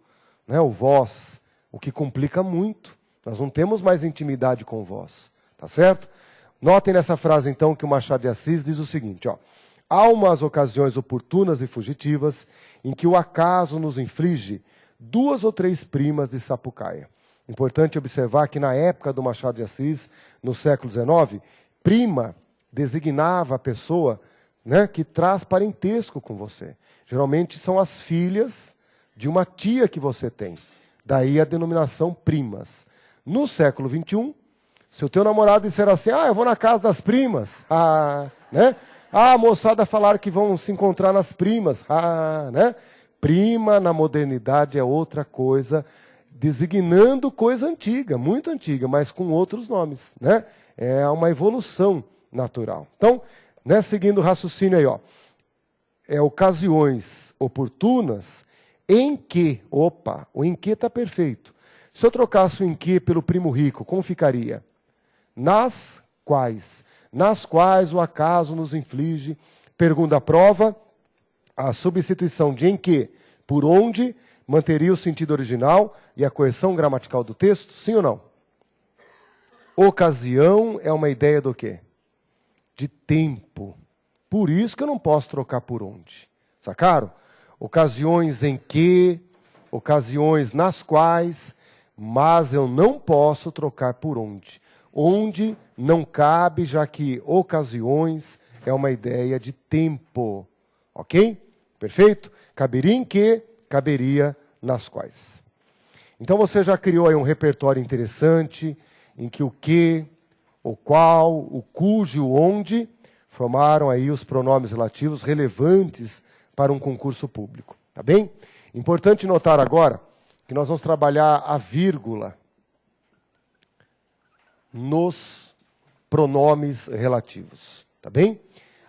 né, o vós, o que complica muito. Nós não temos mais intimidade com o vós, tá certo? Notem nessa frase, então, que o Machado de Assis diz o seguinte, ó. Há umas ocasiões oportunas e fugitivas em que o acaso nos inflige 2 ou 3 primas de Sapucaia. Importante observar que na época do Machado de Assis, no século XIX, prima designava a pessoa, né, que traz parentesco com você. Geralmente são as filhas de uma tia que você tem. Daí a denominação primas. No século XXI, se o teu namorado disser assim, eu vou na casa das primas, né? A moçada falaram que vão se encontrar nas primas, né? Prima na modernidade é outra coisa, designando coisa antiga, muito antiga, mas com outros nomes, né? É uma evolução natural. Então, né, seguindo o raciocínio aí, ó, ocasiões oportunas em que, o em que está perfeito. Se eu trocasse o em que pelo primo rico, como ficaria? Nas quais o acaso nos inflige, pergunta a prova, a substituição de em que por onde manteria o sentido original e a correção gramatical do texto, sim ou não? Ocasião é uma ideia do quê? De tempo. Por isso que eu não posso trocar por onde. Sacaram? Ocasiões em que, ocasiões nas quais, mas eu não posso trocar por onde. Onde não cabe, já que ocasiões é uma ideia de tempo. Ok? Perfeito? Caberia em que? Caberia nas quais. Então você já criou aí um repertório interessante, em que o que, o qual, o cujo e o onde formaram aí os pronomes relativos relevantes para um concurso público. Tá bem? Importante notar agora que nós vamos trabalhar a vírgula nos pronomes relativos. Tá bem?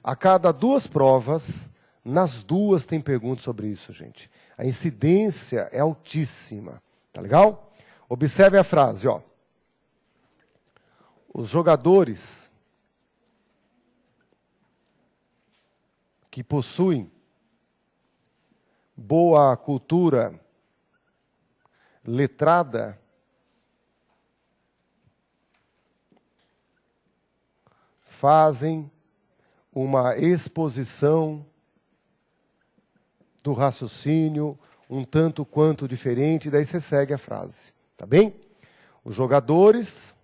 A cada 2 provas, nas 2 tem perguntas sobre isso, gente. A incidência é altíssima. Tá legal? Observe a frase, ó. Os jogadores que possuem boa cultura letrada fazem uma exposição do raciocínio um tanto quanto diferente, daí você segue a frase, tá bem? Os jogadores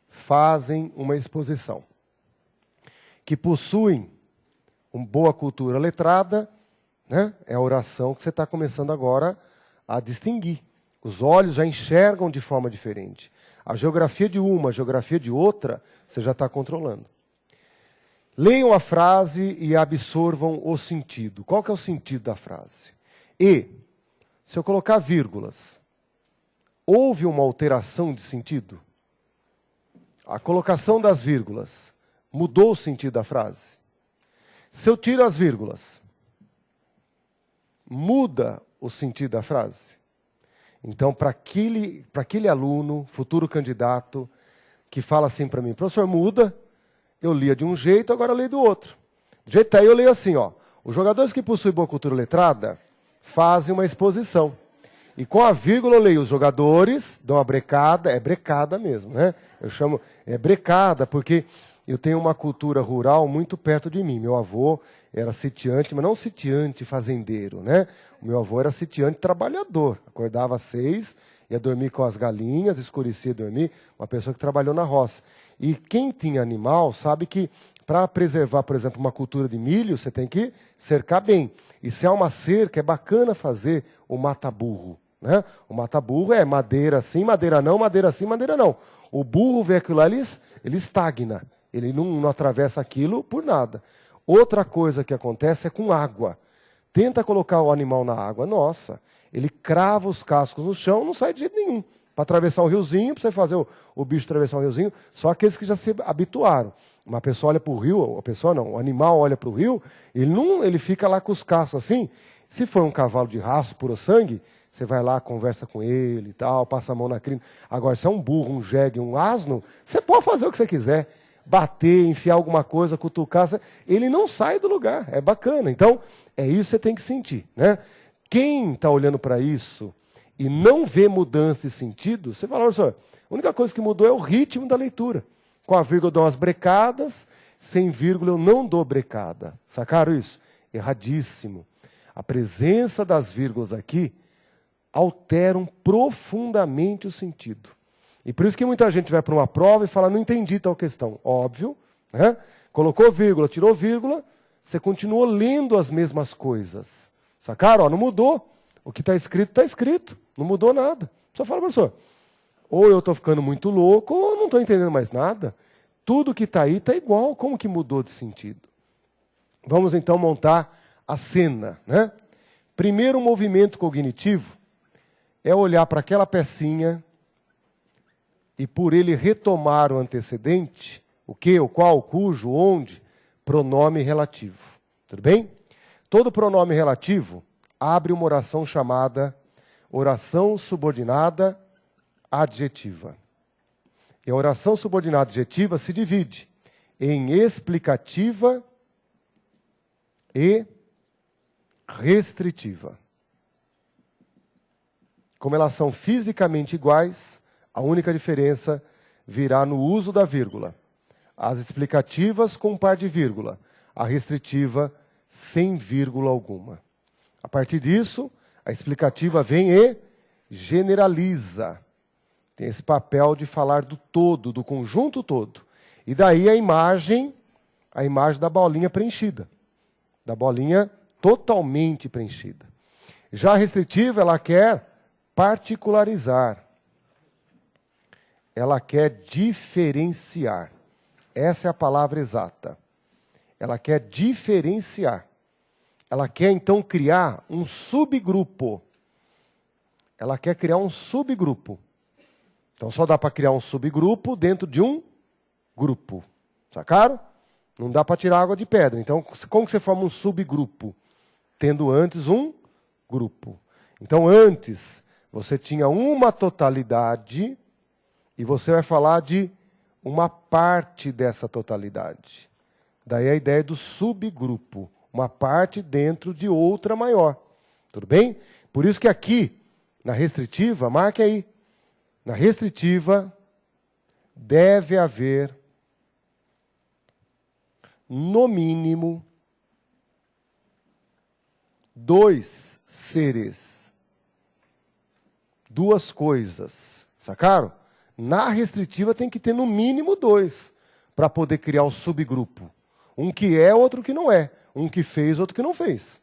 fazem uma exposição que possuem uma boa cultura letrada, né? É a oração que você está começando agora a distinguir. Os olhos já enxergam de forma diferente. A geografia de uma, a geografia de outra, você já está controlando. Leiam a frase e absorvam o sentido. Qual que é o sentido da frase? E, se eu colocar vírgulas, houve uma alteração de sentido? A colocação das vírgulas mudou o sentido da frase? Se eu tiro as vírgulas, muda o sentido da frase? Então, para aquele aluno, futuro candidato, que fala assim para mim, professor, muda, eu lia de um jeito, agora eu leio do outro. Do jeito aí eu leio assim, ó, os jogadores que possuem boa cultura letrada fazem uma exposição. E com a vírgula eu leio os jogadores, dão uma brecada, é brecada mesmo, né? Eu chamo, é brecada, porque eu tenho uma cultura rural muito perto de mim. Meu avô era sitiante, mas não sitiante fazendeiro, né? O meu avô era sitiante trabalhador. Acordava às 6, ia dormir com as galinhas, escurecia e dormir. Uma pessoa que trabalhou na roça. E quem tinha animal sabe que para preservar, por exemplo, uma cultura de milho, você tem que cercar bem. E se há uma cerca, é bacana fazer o mata-burro, né? O mata-burro é madeira sim, madeira não, madeira sim, madeira não. O burro vê aquilo lá, ele estagna. Ele não atravessa aquilo por nada. Outra coisa que acontece é com água. Tenta colocar o animal na água. Nossa, ele crava os cascos no chão, não sai de jeito nenhum. Para atravessar um riozinho, para você fazer o bicho atravessar um riozinho, só aqueles que já se habituaram. Uma pessoa olha para o rio, a pessoa não, o animal olha para o rio, ele fica lá com os cascos assim. Se for um cavalo de raça, puro sangue, você vai lá, conversa com ele e tal, passa a mão na crina. Agora, se é um burro, um jegue, um asno, você pode fazer o que você quiser. Bater, enfiar alguma coisa, cutucar, ele não sai do lugar, é bacana. Então, é isso que você tem que sentir, né? Quem está olhando para isso e não vê mudança de sentido, você fala, olha só, a única coisa que mudou é o ritmo da leitura. Com a vírgula eu dou umas brecadas, sem vírgula eu não dou brecada. Sacaram isso? Erradíssimo. A presença das vírgulas aqui alteram profundamente o sentido. E por isso que muita gente vai para uma prova e fala, não entendi tal questão. Óbvio, né? Colocou vírgula, tirou vírgula, você continuou lendo as mesmas coisas. Sacaram? Ó, não mudou. O que está escrito. Não mudou nada. Só fala, professor, ou eu estou ficando muito louco, ou eu não estou entendendo mais nada. Tudo que está aí está igual. Como que mudou de sentido? Vamos então montar a cena, né? Primeiro movimento cognitivo é olhar para aquela pecinha e por ele retomar o antecedente, o que, o qual, o cujo, onde, pronome relativo. Tudo bem? Todo pronome relativo abre uma oração chamada oração subordinada adjetiva. E a oração subordinada adjetiva se divide em explicativa e restritiva. Como elas são fisicamente iguais, a única diferença virá no uso da vírgula. As explicativas com um par de vírgula, a restritiva sem vírgula alguma. A partir disso, a explicativa vem e generaliza. Tem esse papel de falar do todo, do conjunto todo. E daí a imagem da bolinha preenchida. Da bolinha totalmente preenchida. Já a restritiva, ela quer particularizar. Ela quer diferenciar. Essa é a palavra exata. Ela quer diferenciar. Ela quer, então, criar um subgrupo. Ela quer criar um subgrupo. Então, só dá para criar um subgrupo dentro de um grupo. Sacaram? Não dá para tirar água de pedra. Então, como que você forma um subgrupo? Tendo antes um grupo. Então, antes, você tinha uma totalidade e você vai falar de uma parte dessa totalidade. Daí a ideia do subgrupo. Uma parte dentro de outra maior. Tudo bem? Por isso que aqui, na restritiva, marque aí. Na restritiva, deve haver, no mínimo, 2 seres. 2 coisas. Sacaram? Na restritiva tem que ter no mínimo 2 para poder criar o subgrupo. Um que é, outro que não é. Um que fez, outro que não fez.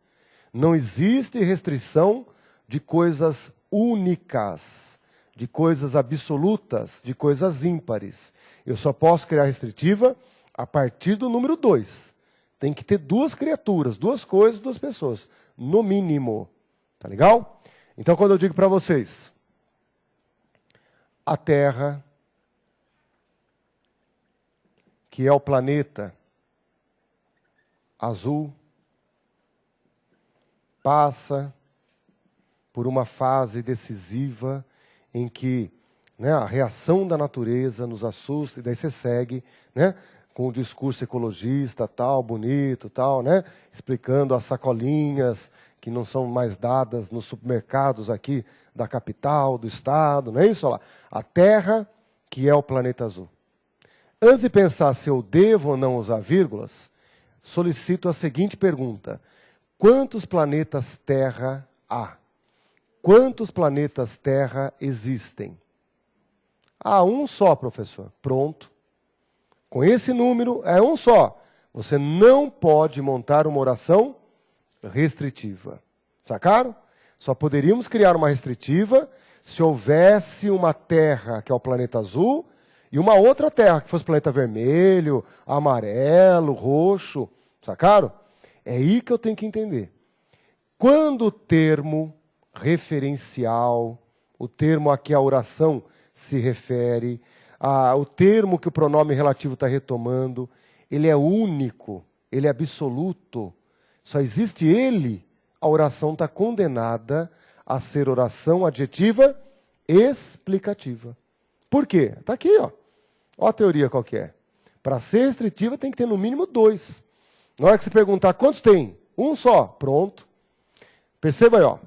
Não existe restrição de coisas únicas, de coisas absolutas, de coisas ímpares. Eu só posso criar restritiva a partir do número 2. Tem que ter duas criaturas, duas coisas, duas pessoas, no mínimo. Tá legal? Então, quando eu digo para vocês, a Terra, que é o planeta azul, passa por uma fase decisiva em que, né, a reação da natureza nos assusta, e daí você segue, né, com o discurso ecologista, tal, bonito, tal, né, explicando as sacolinhas que não são mais dadas nos supermercados aqui da capital, do estado, não é isso? Olha lá. A Terra, que é o planeta azul. Antes de pensar se eu devo ou não usar vírgulas, solicito a seguinte pergunta: quantos planetas Terra há? Quantos planetas Terra existem? Ah, um só, professor. Pronto. Com esse número, é um só. Você não pode montar uma oração restritiva. Sacaram? Só poderíamos criar uma restritiva se houvesse uma Terra, que é o planeta azul, e uma outra Terra, que fosse planeta vermelho, amarelo, roxo. Sacaram? É aí que eu tenho que entender. Quando o termo referencial, o termo a que a oração se refere, o termo que o pronome relativo está retomando, ele é único, ele é absoluto. Só existe ele, a oração está condenada a ser oração adjetiva explicativa. Por quê? Está aqui, ó. Ó a teoria qual que é. Para ser restritiva tem que ter no mínimo 2. Na hora que você perguntar quantos tem, um só, pronto. Perceba aí, ó.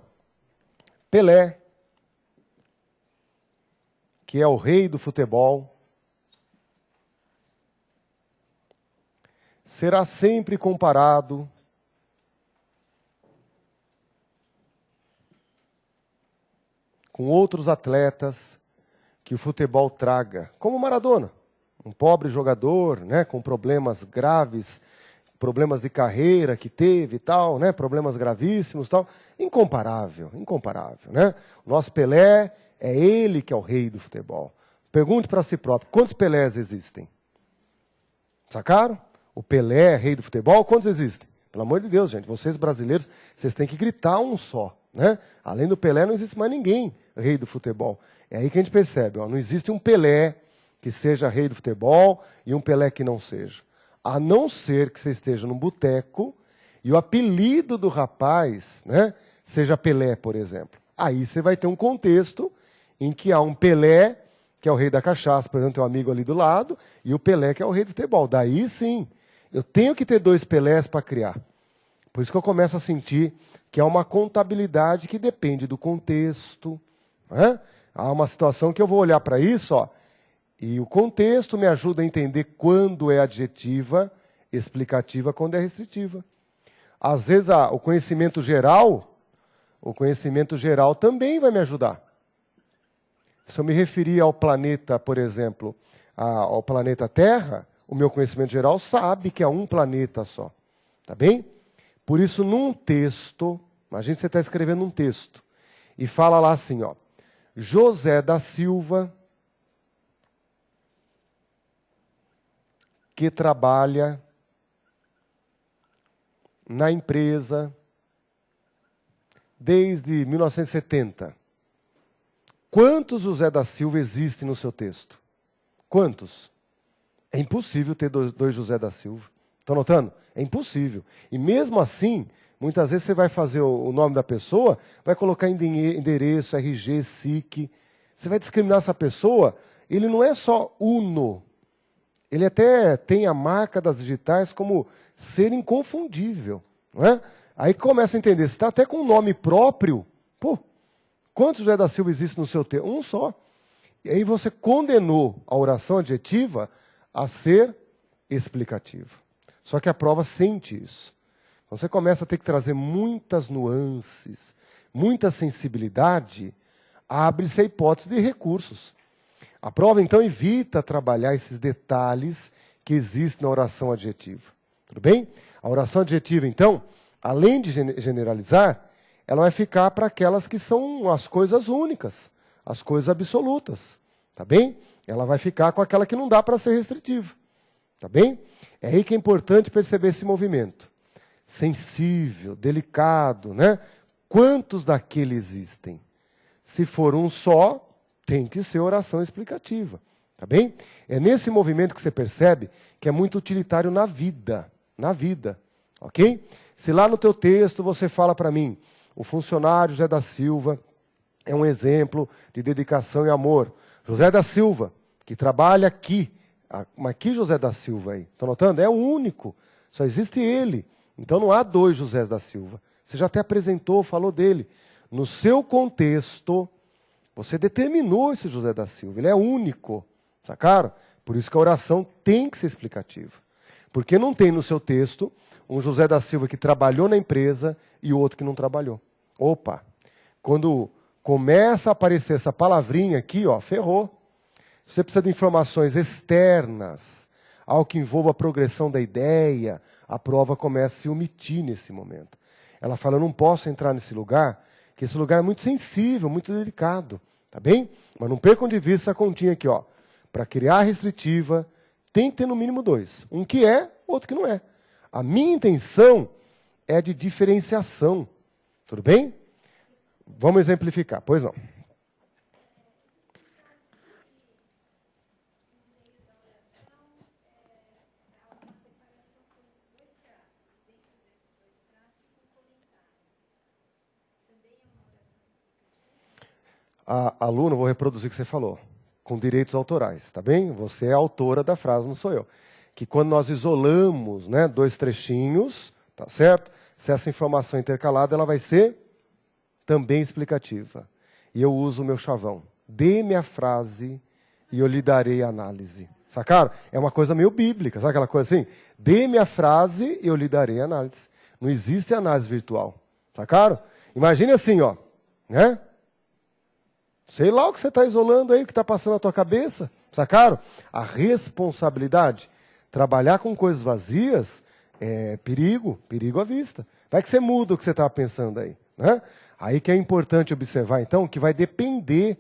Pelé, que é o rei do futebol, será sempre comparado com outros atletas que o futebol traga, como Maradona, um pobre jogador, né, com problemas graves, problemas de carreira que teve e tal, né, problemas gravíssimos e tal, incomparável, né? O nosso Pelé é ele que é o rei do futebol. Pergunte para si próprio, quantos Pelés existem? Sacaram? O Pelé é rei do futebol, quantos existem? Pelo amor de Deus, gente, vocês brasileiros, vocês têm que gritar um só, né? Além do Pelé, não existe mais ninguém rei do futebol. É aí que a gente percebe, ó, não existe um Pelé que seja rei do futebol e um Pelé que não seja. A não ser que você esteja num boteco e o apelido do rapaz, né, seja Pelé, por exemplo. Aí você vai ter um contexto em que há um Pelé, que é o rei da cachaça, por exemplo, tem um amigo ali do lado, e o Pelé, que é o rei do futebol. Daí sim, eu tenho que ter 2 Pelés para criar. Por isso que eu começo a sentir que há uma contabilidade que depende do contexto. Né? Há uma situação que eu vou olhar para isso, ó, e o contexto me ajuda a entender quando é adjetiva, explicativa, quando é restritiva. Às vezes o conhecimento geral também vai me ajudar. Se eu me referir ao planeta, por exemplo, ao planeta Terra, o meu conhecimento geral sabe que é um planeta só. Tá bem? Por isso, num texto, imagine que você está escrevendo um texto, e fala lá assim, ó, José da Silva, que trabalha na empresa desde 1970. Quantos José da Silva existem no seu texto? Quantos? É impossível ter 2 José da Silva. Estão notando? É impossível. E mesmo assim, muitas vezes você vai fazer o nome da pessoa, vai colocar endereço, RG, SIC. Você vai discriminar essa pessoa, ele não é só uno. Ele até tem a marca das digitais como ser inconfundível. Não é? Aí começa a entender, se está até com um nome próprio, pô, quantos José da Silva existe no seu texto? Um só. E aí você condenou a oração adjetiva a ser explicativa. Só que a prova sente isso. Você começa a ter que trazer muitas nuances, muita sensibilidade, abre-se a hipótese de recursos. A prova, então, evita trabalhar esses detalhes que existem na oração adjetiva. Tudo bem? A oração adjetiva, então, além de generalizar, ela vai ficar para aquelas que são as coisas únicas, as coisas absolutas, tá bem? Ela vai ficar com aquela que não dá para ser restritiva, tá bem? É aí que é importante perceber esse movimento. Sensível, delicado, né? Quantos daquele existem? Se for um só, tem que ser oração explicativa, tá bem? É nesse movimento que você percebe que é muito utilitário na vida, ok? Se lá no teu texto você fala para mim, o funcionário José da Silva é um exemplo de dedicação e amor. José da Silva, que trabalha aqui, mas que José da Silva aí? Estão notando? É o único, só existe ele. Então não há dois Josés da Silva. Você já até apresentou, falou dele. No seu contexto, você determinou esse José da Silva, ele é único, sacaram? Por isso que a oração tem que ser explicativa. Porque não tem no seu texto um José da Silva que trabalhou na empresa e outro que não trabalhou. Opa, quando começa a aparecer essa palavrinha aqui, ó, ferrou. Você precisa de informações externas, algo que envolva a progressão da ideia, a prova começa a se omitir nesse momento. Ela fala, eu não posso entrar nesse lugar, que esse lugar é muito sensível, muito delicado, tá bem? Mas não percam de vista essa continha aqui, ó. Para criar restritiva, tem que ter no mínimo dois. Um que é, outro que não é. A minha intenção é de diferenciação. Tudo bem? Vamos exemplificar. Pois não. Aluno, vou reproduzir o que você falou, com direitos autorais, tá bem? Você é a autora da frase, não sou eu. Que quando nós isolamos, né, dois trechinhos, tá certo? Se essa informação é intercalada, ela vai ser também explicativa. E eu uso o meu chavão. Dê-me a frase e eu lhe darei a análise. Sacaram? É uma coisa meio bíblica, sabe aquela coisa assim? Dê-me a frase e eu lhe darei a análise. Não existe análise virtual. Sacaram? Imagine assim, ó, né? Sei lá o que você está isolando aí, o que está passando na tua cabeça. Sacaram? A responsabilidade. Trabalhar com coisas vazias é perigo à vista. Vai que você muda o que você estava pensando aí. Né? Aí que é importante observar, então, que vai depender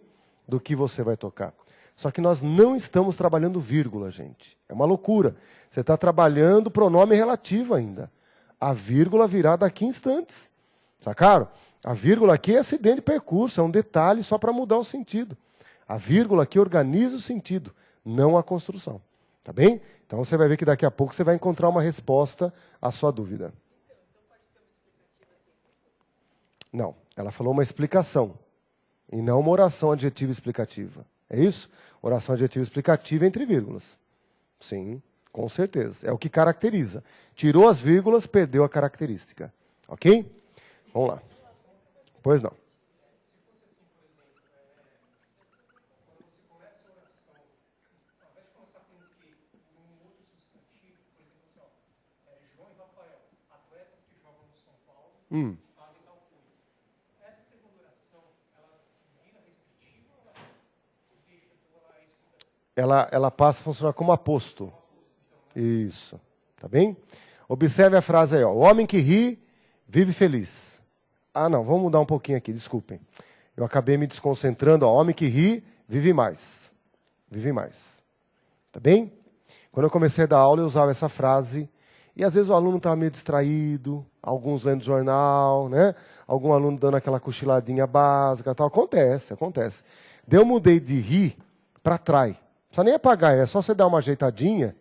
do que você vai tocar. Só que nós não estamos trabalhando vírgula, gente. É uma loucura. Você está trabalhando pronome relativo ainda. A vírgula virá daqui a instantes. Sacaram? A vírgula aqui é acidente de percurso, é um detalhe só para mudar o sentido. A vírgula aqui organiza o sentido, não a construção. Tá bem? Então você vai ver que daqui a pouco você vai encontrar uma resposta à sua dúvida. Não, ela falou uma explicação, e não uma oração adjetiva explicativa. É isso? Oração adjetiva explicativa entre vírgulas. Sim, com certeza. É o que caracteriza. Tirou as vírgulas, perdeu a característica. Ok? Vamos lá. Pois não.
Fazem tal coisa. Essa segunda oração, ela vira restritiva ou ela deixa
Ela passa a funcionar como aposto. Isso. Tá bem? Observe a frase aí, ó. O homem que ri, vive feliz. Ah, não, vamos mudar um pouquinho aqui, desculpem. Eu acabei me desconcentrando, ó. Homem que ri, vive mais. Vive mais. Tá bem? Quando eu comecei a dar aula, eu usava essa frase. E às vezes o aluno estava meio distraído, alguns lendo jornal, né? Algum aluno dando aquela cochiladinha básica, tal. Acontece. Daí eu mudei de rir para trai. Não precisa nem apagar, é só você dar uma ajeitadinha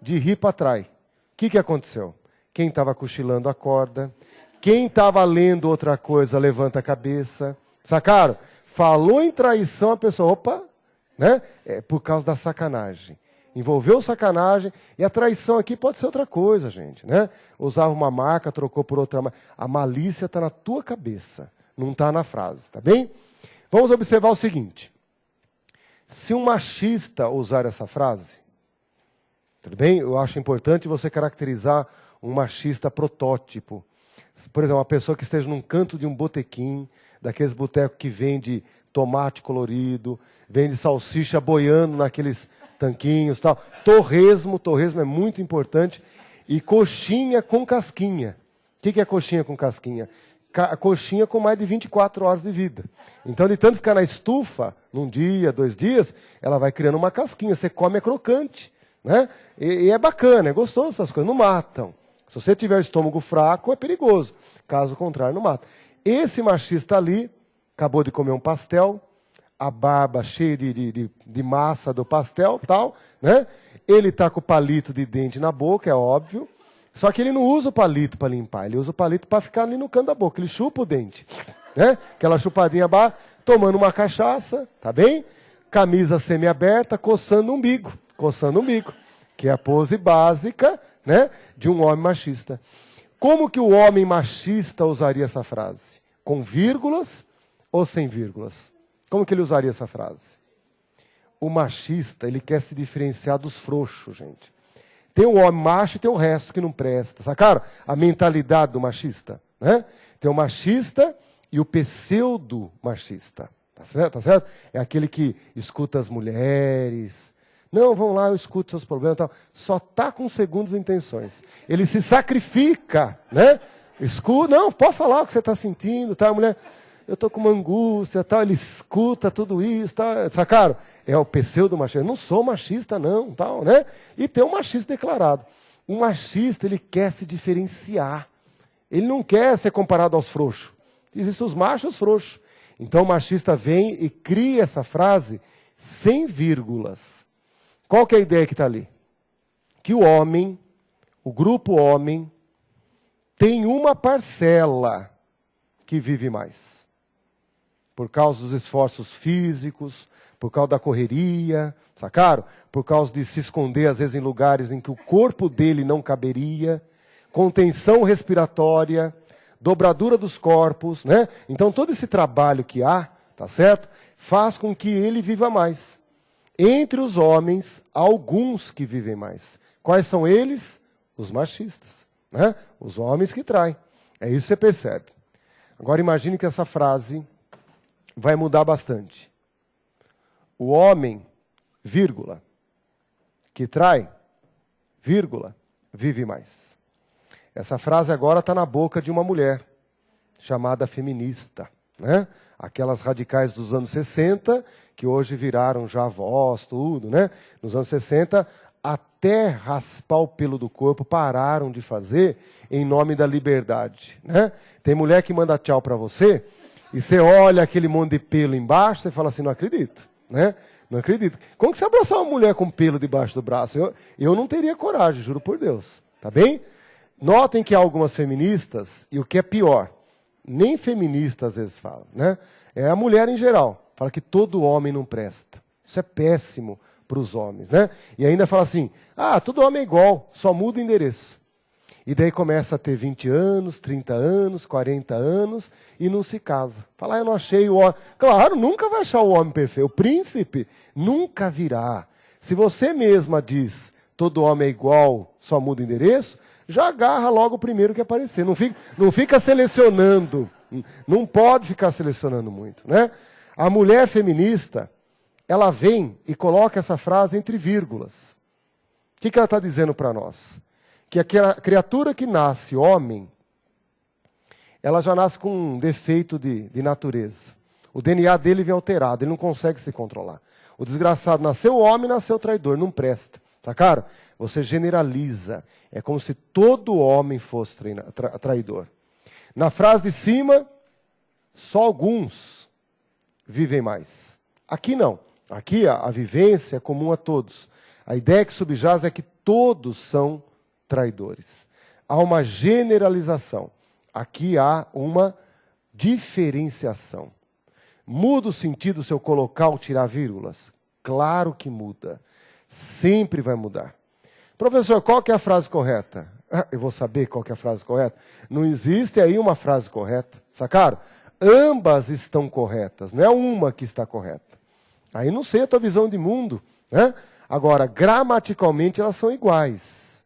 de rir para trai. O que aconteceu? Quem estava cochilando acorda. Quem estava lendo outra coisa levanta a cabeça. Sacaram? Falou em traição, a pessoa, opa, né? É por causa da sacanagem. Envolveu sacanagem, e a traição aqui pode ser outra coisa, gente, né? Usava uma marca, trocou por outra marca. A malícia está na tua cabeça, não está na frase, tá bem? Vamos observar o seguinte. Se um machista usar essa frase, tudo bem? Eu acho importante você caracterizar um machista protótipo. Por exemplo, uma pessoa que esteja num canto de um botequim, daqueles botecos que vende tomate colorido, vende salsicha boiando naqueles tanquinhos, tal. Torresmo é muito importante. E coxinha com casquinha. O que é coxinha com casquinha? coxinha com mais de 24 horas de vida. Então, de tanto ficar na estufa, num dia, 2 dias, ela vai criando uma casquinha. Você come, é crocante. Né? E é bacana, é gostoso essas coisas, não matam. Se você tiver o estômago fraco, é perigoso. Caso contrário, não mata. Esse machista ali, acabou de comer um pastel, a barba cheia de massa do pastel, tal, né? Ele está com o palito de dente na boca, é óbvio. Só que ele não usa o palito para limpar, ele usa o palito para ficar ali no canto da boca. Ele chupa o dente, né? Aquela chupadinha baixa, tomando uma cachaça, tá bem? Camisa semi-aberta, coçando o umbigo, que é a pose básica, né, de um homem machista. Como que o homem machista usaria essa frase? Com vírgulas ou sem vírgulas? Como que ele usaria essa frase? O machista, ele quer se diferenciar dos frouxos, gente. Tem o homem macho e tem o resto que não presta. Sacaram a mentalidade do machista? Né? Tem o machista e o pseudo-machista. Tá certo? Tá certo? É aquele que escuta as mulheres. Não, vamos lá, eu escuto seus problemas. Tal. Só está com segundas intenções. Ele se sacrifica. Né? Escuta, não, pode falar o que você está sentindo. Tá? A mulher, eu estou com uma angústia. Tal. Ele escuta tudo isso. Tal. Sacaram? É o pseudo-machista. Eu não sou machista, não. Tal, né? E tem um machista declarado. O machista, ele quer se diferenciar. Ele não quer ser comparado aos frouxos. Existem os machos e os frouxos. Então o machista vem e cria essa frase sem vírgulas. Qual que é a ideia que está ali? Que o homem, o grupo homem, tem uma parcela que vive mais. Por causa dos esforços físicos, por causa da correria, sacaram? Por causa de se esconder, às vezes, em lugares em que o corpo dele não caberia, contenção respiratória, dobradura dos corpos, né? Então, todo esse trabalho que há, tá certo? Faz com que ele viva mais. Entre os homens, há alguns que vivem mais. Quais são eles? Os machistas, né? Os homens que traem. É isso que você percebe. Agora, imagine que essa frase vai mudar bastante. O homem, vírgula, que trai, vírgula, vive mais. Essa frase agora está na boca de uma mulher, chamada feminista. Né? Aquelas radicais dos anos 60, que hoje viraram já avós, tudo. Né? Nos anos 60, até raspar o pelo do corpo, pararam de fazer em nome da liberdade. Né? Tem mulher que manda tchau para você, e você olha aquele monte de pelo embaixo, você fala assim, não acredito. Né? Não acredito. Como que você abraçar uma mulher com pelo debaixo do braço? Eu não teria coragem, juro por Deus. Tá bem? Notem que há algumas feministas, e o que é pior, nem feminista às vezes falam, né? É a mulher em geral, fala que todo homem não presta. Isso é péssimo para os homens, né? E ainda fala assim, todo homem é igual, só muda o endereço. E daí começa a ter 20 anos, 30 anos, 40 anos, e não se casa. Fala, eu não achei o homem. Claro, nunca vai achar o homem perfeito. O príncipe nunca virá. Se você mesma diz, todo homem é igual, só muda o endereço, já agarra logo o primeiro que aparecer. Não fica selecionando. Não pode ficar selecionando muito. Né? A mulher feminista, ela vem e coloca essa frase entre vírgulas. O que ela está dizendo para nós? Que aquela criatura que nasce homem, ela já nasce com um defeito de natureza. O DNA dele vem alterado, ele não consegue se controlar. O desgraçado nasceu homem, nasceu traidor, não presta. Sacaram? Você generaliza. É como se todo homem fosse traidor. Na frase de cima, só alguns vivem mais. Aqui não. Aqui a vivência é comum a todos. A ideia que subjaz é que todos são traidores. Há uma generalização. Aqui há uma diferenciação. Muda o sentido se eu colocar ou tirar vírgulas? Claro que muda. Sempre vai mudar. Professor, qual que é a frase correta? Eu vou saber qual que é a frase correta? Não existe aí uma frase correta. Sacaram? Ambas estão corretas. Não é uma que está correta. Aí não sei a tua visão de mundo. Né? Agora, gramaticalmente elas são iguais.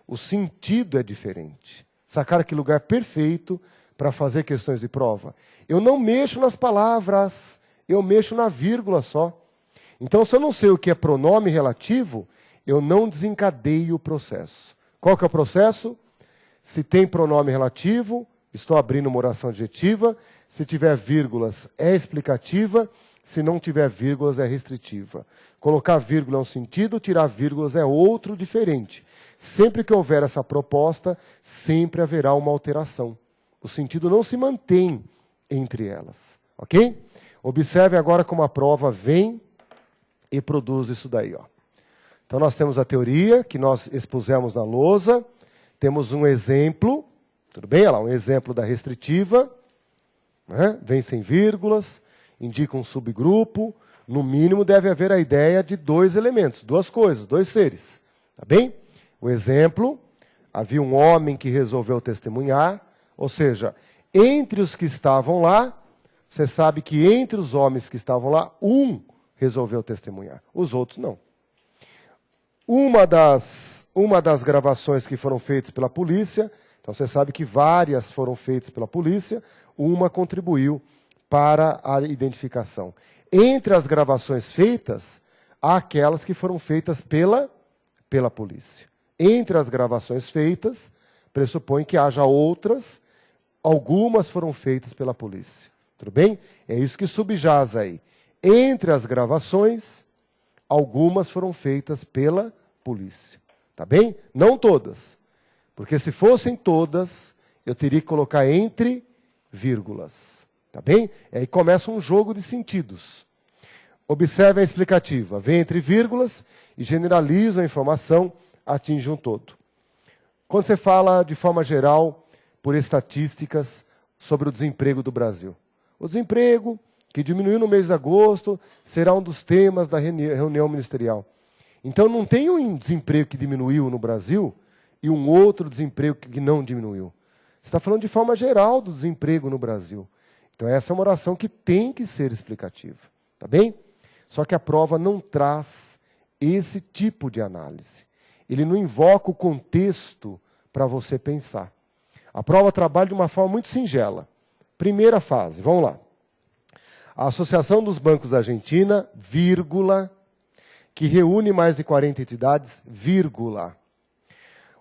O sentido é diferente. Sacaram que lugar perfeito para fazer questões de prova? Eu não mexo nas palavras. Eu mexo na vírgula só. Então, se eu não sei o que é pronome relativo, eu não desencadeio o processo. Qual que é o processo? Se tem pronome relativo, Estou abrindo uma oração adjetiva. Se tiver vírgulas, é explicativa. Se não tiver vírgulas, é restritiva. Colocar vírgula é um sentido, tirar vírgulas é outro diferente. Sempre que houver essa proposta, sempre haverá uma alteração. O sentido não se mantém entre elas. Ok? Observe agora como a prova vem e produz isso daí. Ó. Então, nós temos a teoria que nós expusemos na lousa. Temos um exemplo. Tudo bem? Olha lá, um exemplo da restritiva. Né? Vem sem vírgulas. Indica um subgrupo. No mínimo, deve haver a ideia de 2 elementos. 2 coisas, 2 seres. Tá bem? O exemplo. Havia um homem que resolveu testemunhar. Ou seja, entre os que estavam lá, você sabe que entre os homens que estavam lá, um resolveu testemunhar. Os outros não. Uma das gravações que foram feitas pela polícia, então você sabe que várias foram feitas pela polícia, uma contribuiu para a identificação. Entre as gravações feitas, há aquelas que foram feitas pela polícia. Entre as gravações feitas, pressupõe que haja outras, algumas foram feitas pela polícia. Tudo bem? É isso que subjaz aí. Entre as gravações, algumas foram feitas pela polícia. Tá bem? Não todas. Porque se fossem todas, eu teria que colocar entre vírgulas. Tá bem? E aí começa um jogo de sentidos. Observe a explicativa. Vem entre vírgulas e generaliza a informação, atinge um todo. Quando você fala de forma geral, por estatísticas, sobre o desemprego do Brasil. O desemprego, que diminuiu no mês de agosto, será um dos temas da reunião ministerial. Então, não tem um desemprego que diminuiu no Brasil e um outro desemprego que não diminuiu. Você está falando de forma geral do desemprego no Brasil. Então, essa é uma oração que tem que ser explicativa. Tá bem? Só que a prova não traz esse tipo de análise. Ele não invoca o contexto para você pensar. A prova trabalha de uma forma muito singela. Primeira fase, vamos lá. A Associação dos Bancos da Argentina, vírgula, que reúne mais de 40 entidades, vírgula.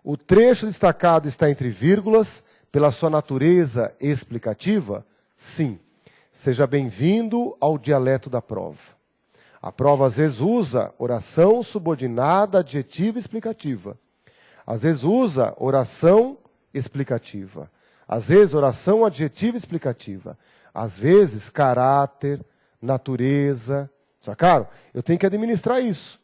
O trecho destacado está entre vírgulas, pela sua natureza explicativa? Sim. Seja bem-vindo ao dialeto da prova. A prova, às vezes, usa oração subordinada, adjetiva e explicativa. Às vezes, usa oração explicativa. Às vezes, oração adjetiva explicativa. Às vezes, caráter, natureza. Sacaram? Eu tenho que administrar isso.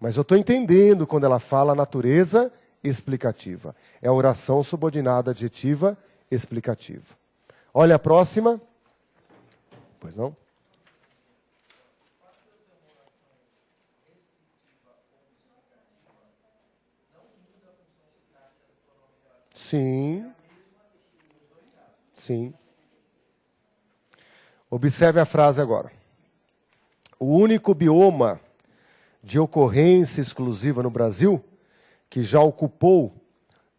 Mas eu estou entendendo quando ela fala natureza explicativa. É oração subordinada adjetiva explicativa. Olha a próxima. Pois não? Sim. Sim. Observe a frase agora. O único bioma de ocorrência exclusiva no Brasil, que já ocupou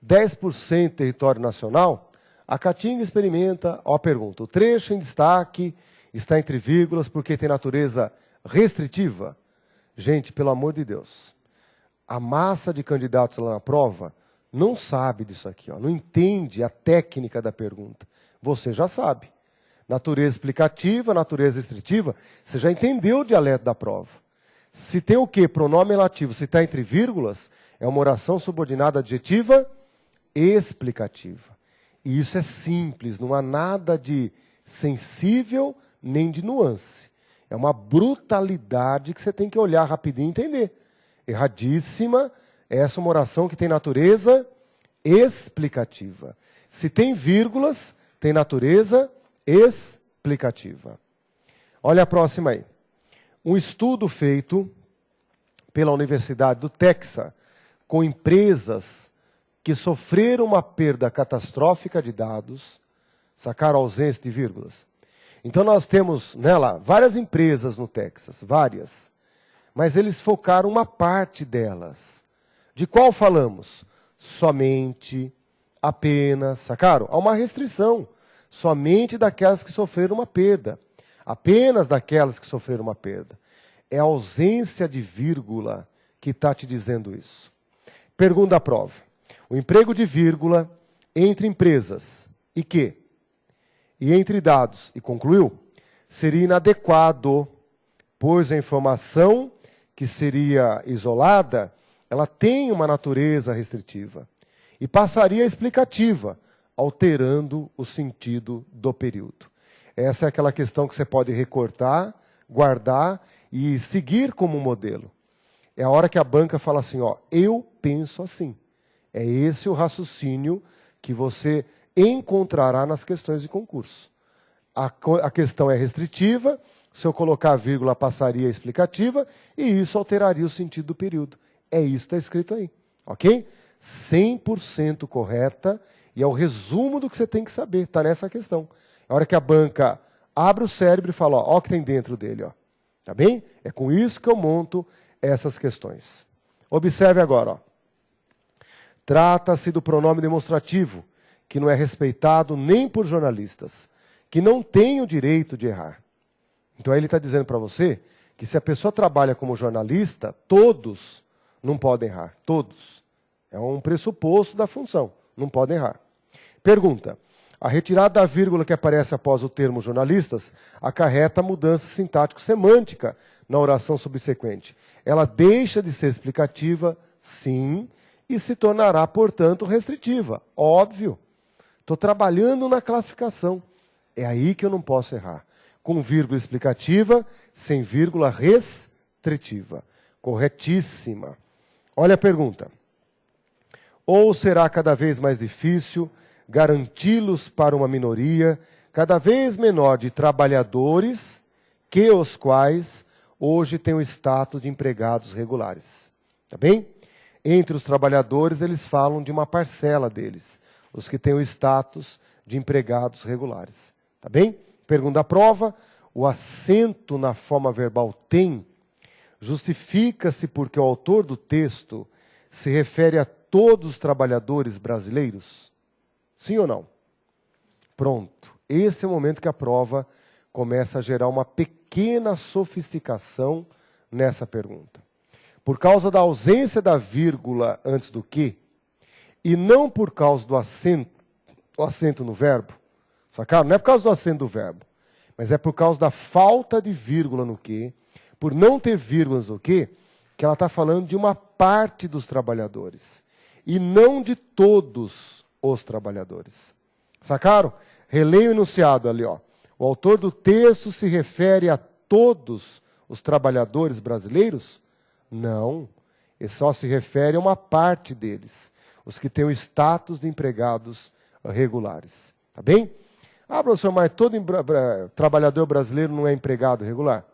10% do território nacional, a Caatinga experimenta, ó a pergunta, o trecho em destaque está entre vírgulas porque tem natureza restritiva? Gente, pelo amor de Deus, a massa de candidatos lá na prova não sabe disso aqui, ó, não entende a técnica da pergunta. Você já sabe. Natureza explicativa, natureza restritiva, você já entendeu o dialeto da prova. Se tem o quê? Pronome relativo, se está entre vírgulas, é uma oração subordinada adjetiva explicativa. E isso é simples, não há nada de sensível nem de nuance. É uma brutalidade que você tem que olhar rapidinho e entender. Erradíssima, essa é uma oração que tem natureza explicativa. Se tem vírgulas, tem natureza explicativa. Olha a próxima aí. Um estudo feito pela Universidade do Texas com empresas que sofreram uma perda catastrófica de dados, sacaram a ausência de vírgulas. Então nós temos nela várias empresas no Texas, várias, mas eles focaram uma parte delas. De qual falamos? Somente, apenas, sacaram? Há uma restrição. Somente daquelas que sofreram uma perda. Apenas daquelas que sofreram uma perda. É a ausência de vírgula que está te dizendo isso. Pergunta da prova. O emprego de vírgula entre empresas e quê? e entre dados, e concluiu, seria inadequado, pois a informação que seria isolada, ela tem uma natureza restritiva, e passaria a explicativa, alterando o sentido do período. Essa é aquela questão que você pode recortar, guardar e seguir como modelo. É a hora que a banca fala assim, ó, eu penso assim. É esse o raciocínio que você encontrará nas questões de concurso. A questão é restritiva, se eu colocar a vírgula passaria a explicativa, e isso alteraria o sentido do período. É isso que está escrito aí, ok? 100% correta, e é o resumo do que você tem que saber, está nessa questão. É a hora que a banca abre o cérebro e fala, ó o que tem dentro dele, ó. Tá bem? É com isso que eu monto essas questões. Observe agora, ó. Trata-se do pronome demonstrativo, que não é respeitado nem por jornalistas, que não têm o direito de errar. Então aí ele está dizendo para você que se a pessoa trabalha como jornalista, todos não podem errar, todos. É um pressuposto da função, não podem errar. Pergunta, a retirada da vírgula que aparece após o termo jornalistas acarreta mudança sintático-semântica na oração subsequente. Ela deixa de ser explicativa, sim, e se tornará, portanto, restritiva. Óbvio. Estou trabalhando na classificação. É aí que eu não posso errar. Com vírgula explicativa, sem vírgula restritiva. Corretíssima. Olha a pergunta. Ou será cada vez mais difícil garanti-los para uma minoria cada vez menor de trabalhadores que os quais hoje têm o status de empregados regulares. Tá bem? Entre os trabalhadores, eles falam de uma parcela deles, os que têm o status de empregados regulares. Tá bem? Pergunta da prova, o acento na forma verbal tem justifica-se porque o autor do texto se refere a todos os trabalhadores brasileiros? Sim ou não? Pronto. Esse é o momento que a prova começa a gerar uma pequena sofisticação nessa pergunta. Por causa da ausência da vírgula antes do que, e não por causa do acento no verbo, sacaram? Não é por causa do acento do verbo, mas é por causa da falta de vírgula no que, por não ter vírgulas no que ela está falando de uma parte dos trabalhadores, e não de todos os trabalhadores. Sacaram? Releio o enunciado ali, ó. O autor do texto se refere a todos os trabalhadores brasileiros? Não. Ele só se refere a uma parte deles, os que têm o status de empregados regulares. Tá bem? Ah, professor, mas todo trabalhador brasileiro não é empregado regular?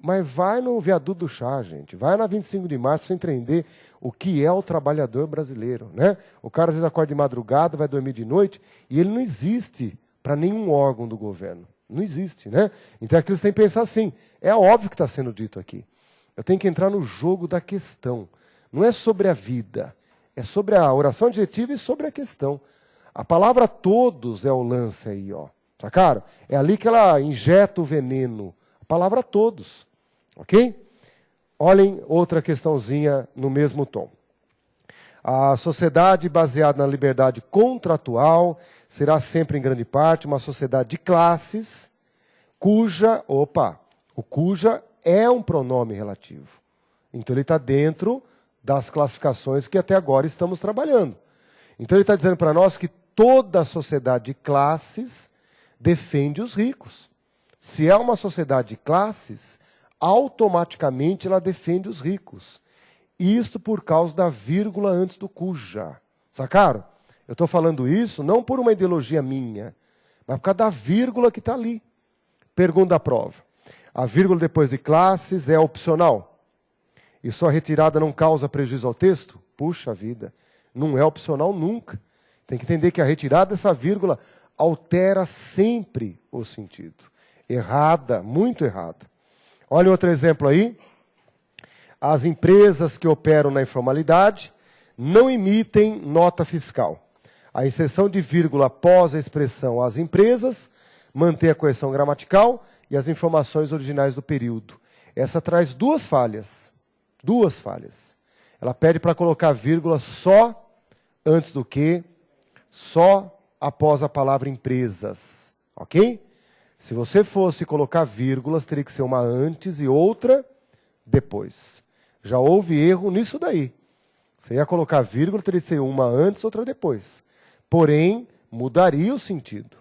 Mas vai no viaduto do chá, gente. Vai na 25 de março para você entender o que é o trabalhador brasileiro, né? O cara às vezes acorda de madrugada, vai dormir de noite, e ele não existe para nenhum órgão do governo. Não existe, né? Então aquilo você tem que pensar assim. É óbvio que está sendo dito aqui. Eu tenho que entrar no jogo da questão. Não é sobre a vida. É sobre a oração adjetiva e sobre a questão. A palavra todos é o lance aí, ó. Sacaram? É ali que ela injeta o veneno. A palavra todos. Ok? Olhem outra questãozinha no mesmo tom. A sociedade baseada na liberdade contratual será sempre, em grande parte, uma sociedade de classes, o cuja é um pronome relativo. Então ele está dentro das classificações que até agora estamos trabalhando. Então ele está dizendo para nós que toda a sociedade de classes defende os ricos. Se é uma sociedade de classes, automaticamente ela defende os ricos. Isto por causa da vírgula antes do cuja. Sacaram? Eu estou falando isso não por uma ideologia minha, mas por causa da vírgula que está ali. Pergunta da prova. A vírgula depois de classes é opcional? E sua retirada não causa prejuízo ao texto? Puxa vida, não é opcional nunca. Tem que entender que a retirada dessa vírgula altera sempre o sentido. Errada, muito errada. Olha outro exemplo aí. As empresas que operam na informalidade não emitem nota fiscal. A inserção de vírgula após a expressão as empresas mantém a correção gramatical e as informações originais do período. Essa traz duas falhas. Duas falhas. Ela pede para colocar vírgula só antes do que, só após a palavra empresas. Ok? Se você fosse colocar vírgulas, teria que ser uma antes e outra depois. Já houve erro nisso daí. Você ia colocar vírgula, teria que ser uma antes, outra depois. Porém, mudaria o sentido.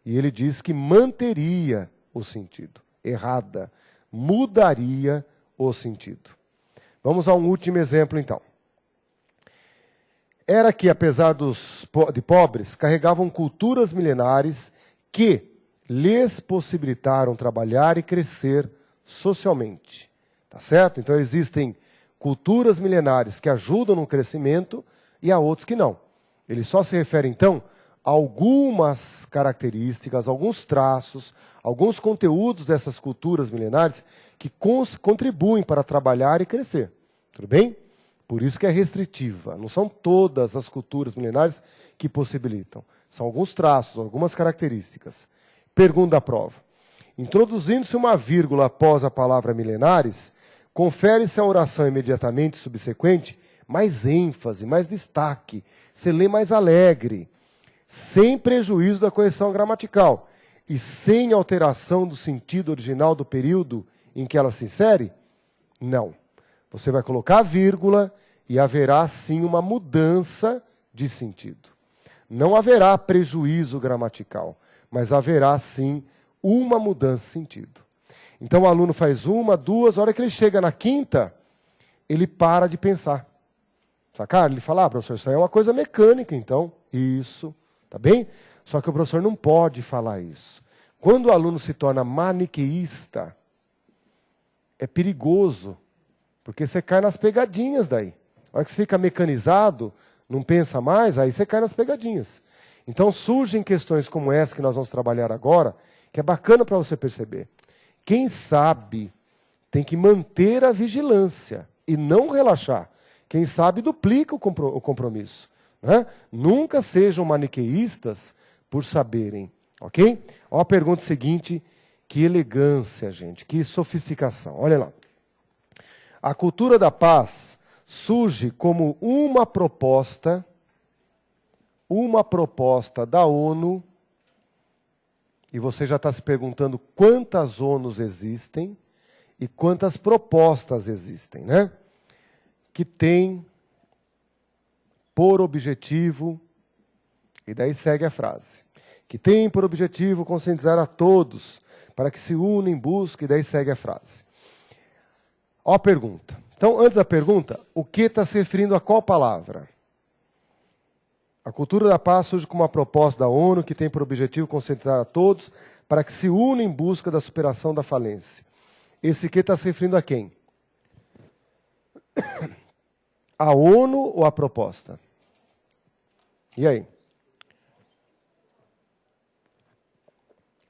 E ele diz que manteria o sentido. Errada. Mudaria o sentido. Vamos a um último exemplo, então. Era que, apesar de pobres, carregavam culturas milenares que lhes possibilitaram trabalhar e crescer socialmente. Tá certo? Então, existem culturas milenares que ajudam no crescimento e há outros que não. Ele só se refere, então, a algumas características, alguns traços, alguns conteúdos dessas culturas milenares que contribuem para trabalhar e crescer. Tudo bem? Por isso que é restritiva. Não são todas as culturas milenares que possibilitam. São alguns traços, algumas características. Pergunta da prova. Introduzindo-se uma vírgula após a palavra milenares, confere-se à oração imediatamente subsequente mais ênfase, mais destaque. Você lê mais alegre, sem prejuízo da correção gramatical e sem alteração do sentido original do período em que ela se insere? Não. Você vai colocar a vírgula e haverá sim uma mudança de sentido. Não haverá prejuízo gramatical, mas haverá sim uma mudança de sentido. Então o aluno faz uma, duas, a hora que ele chega na quinta, ele para de pensar. Sacaram? Ele fala, professor, isso aí é uma coisa mecânica, então. Isso, tá bem? Só que o professor não pode falar isso. Quando o aluno se torna maniqueísta, é perigoso. Porque você cai nas pegadinhas daí. A hora que você fica mecanizado, não pensa mais, aí você cai nas pegadinhas. Então surgem questões como essa que nós vamos trabalhar agora, que é bacana para você perceber. Quem sabe tem que manter a vigilância e não relaxar. Quem sabe duplica o compromisso. Né? Nunca sejam maniqueístas por saberem. Ok? Olha a pergunta seguinte. Que elegância, gente. Que sofisticação. Olha lá. A cultura da paz surge como uma proposta da ONU, e você já está se perguntando quantas ONUs existem e quantas propostas existem, né? Que tem por objetivo, e daí segue a frase, que tem por objetivo conscientizar a todos para que se unam em busca, e daí segue a frase. Ó a pergunta. Então, antes da pergunta, o que está se referindo a qual palavra? A cultura da paz surge como uma proposta da ONU que tem por objetivo conscientizar a todos para que se unam em busca da superação da falência. Esse que está se referindo a quem? A ONU ou a proposta? E aí?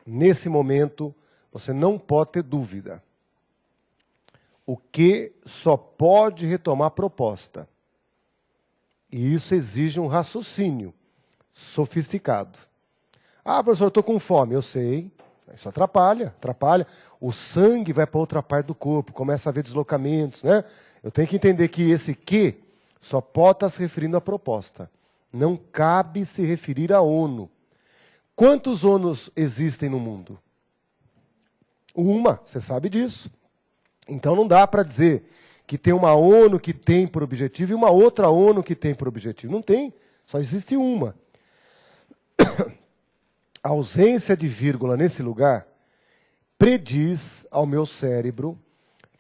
Nesse momento, você não pode ter dúvida. O que só pode retomar a proposta. E isso exige um raciocínio sofisticado. Ah, professor, eu estou com fome. Eu sei. Isso atrapalha. O sangue vai para outra parte do corpo, começa a haver deslocamentos, né? Eu tenho que entender que esse que só pode estar se referindo à proposta. Não cabe se referir à ONU. Quantos ONUs existem no mundo? Uma, você sabe disso. Então não dá para dizer que tem uma ONU que tem por objetivo e uma outra ONU que tem por objetivo. Não tem, só existe uma. A ausência de vírgula nesse lugar prediz ao meu cérebro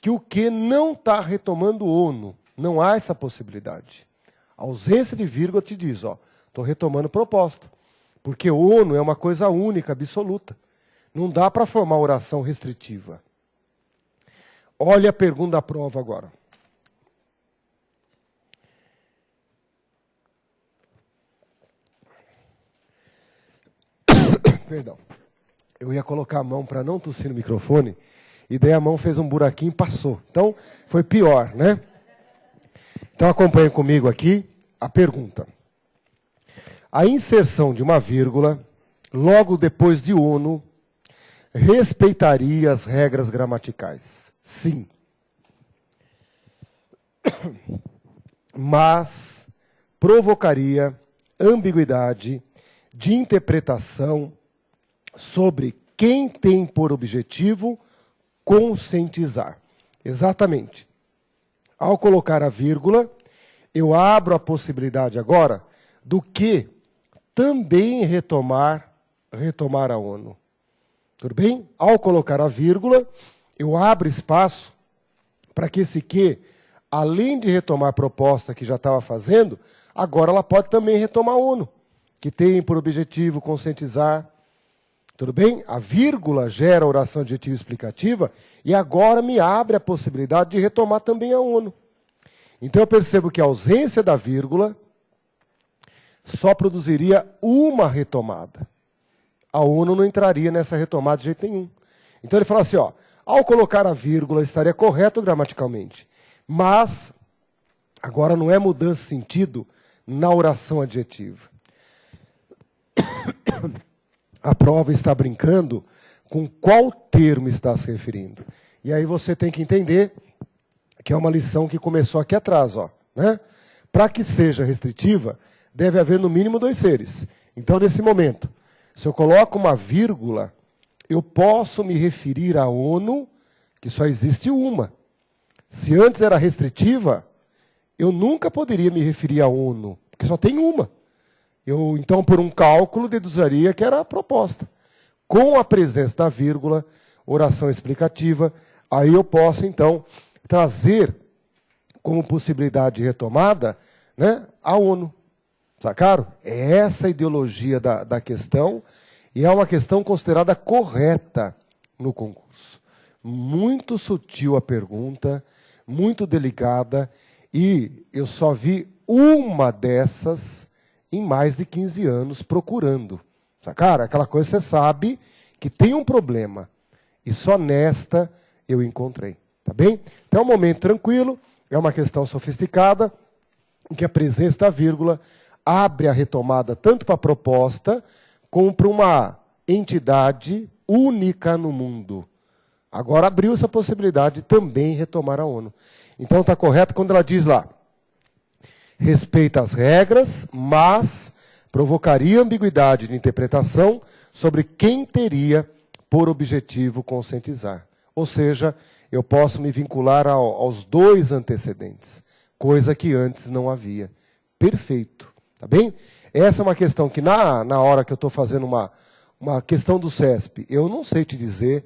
que o que não está retomando ONU. Não há essa possibilidade. A ausência de vírgula te diz, estou retomando proposta. Porque ONU é uma coisa única, absoluta. Não dá para formar oração restritiva. Olha a pergunta da prova agora. Perdão. Eu ia colocar a mão para não tossir no microfone, e daí a mão fez um buraquinho e passou. Então, foi pior, né? Então, acompanhe comigo aqui a pergunta. A inserção de uma vírgula, logo depois de ONU, respeitaria as regras gramaticais? Sim. Mas provocaria ambiguidade de interpretação sobre quem tem por objetivo conscientizar. Exatamente. Ao colocar a vírgula, eu abro a possibilidade agora do que também retomar a ONU. Tudo bem? Ao colocar a vírgula, eu abro espaço para que esse que, além de retomar a proposta que já estava fazendo, agora ela pode também retomar a ONU, que tem por objetivo conscientizar. Tudo bem? A vírgula gera a oração adjetiva explicativa e agora me abre a possibilidade de retomar também a ONU. Então eu percebo que a ausência da vírgula só produziria uma retomada. A ONU não entraria nessa retomada de jeito nenhum. Então ele fala assim, ó, ao colocar a vírgula estaria correto gramaticalmente, mas agora não é mudança de sentido na oração adjetiva. A prova está brincando com qual termo está se referindo. E aí você tem que entender que é uma lição que começou aqui atrás, ó, né? Para que seja restritiva, deve haver no mínimo 2 seres. Então, nesse momento, se eu coloco uma vírgula, eu posso me referir à ONU, que só existe uma. Se antes era restritiva, eu nunca poderia me referir à ONU, porque só tem uma. Eu, então, por um cálculo, deduziria que era a proposta. Com a presença da vírgula, oração explicativa, aí eu posso, então, trazer como possibilidade de retomada, né, a ONU. Sacaram? É essa a ideologia da questão, e é uma questão considerada correta no concurso. Muito sutil a pergunta, muito delicada, e eu só vi uma dessas em mais de 15 anos procurando. Sacaram? Aquela coisa que você sabe que tem um problema, e só nesta eu encontrei. Tá bem? Então é um momento tranquilo, é uma questão sofisticada, em que a presença da vírgula abre a retomada tanto para a proposta, como para uma entidade única no mundo. Agora abriu essa possibilidade de também retomar a ONU. Então está correto quando ela diz lá, respeita as regras, mas provocaria ambiguidade de interpretação sobre quem teria por objetivo conscientizar. Ou seja, eu posso me vincular aos 2 antecedentes, coisa que antes não havia. Perfeito. Tá bem? Essa é uma questão que, na hora que eu estou fazendo uma questão do CESP, eu não sei te dizer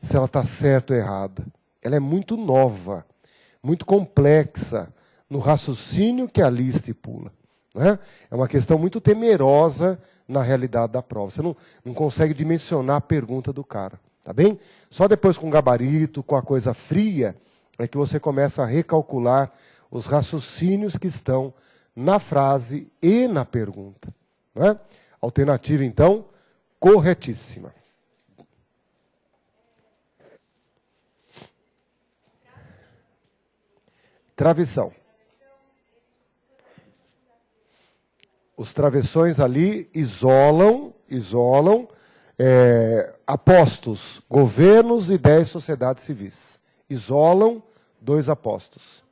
se ela está certa ou errada. Ela é muito nova, muito complexa no raciocínio que ali estipula. Não é? É uma questão muito temerosa na realidade da prova. Você não consegue dimensionar a pergunta do cara. Tá bem? Só depois com gabarito, com a coisa fria, é que você começa a recalcular os raciocínios que estão na frase e na pergunta. Não é? Alternativa, então, corretíssima. Travessão. Os travessões ali isolam apostos, governos e 10 sociedades civis. Isolam 2 apostos.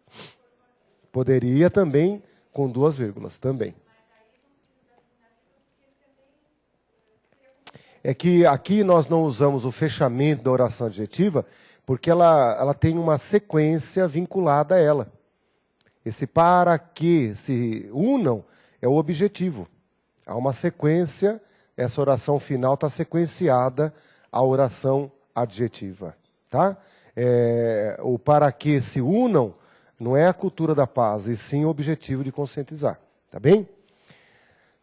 Poderia também com 2 vírgulas, também. É que aqui nós não usamos o fechamento da oração adjetiva, porque ela tem uma sequência vinculada a ela. Esse para que se unam é o objetivo. Há uma sequência, essa oração final está sequenciada à oração adjetiva. Tá? O para que se unam não é a cultura da paz, e sim o objetivo de conscientizar. Tá bem?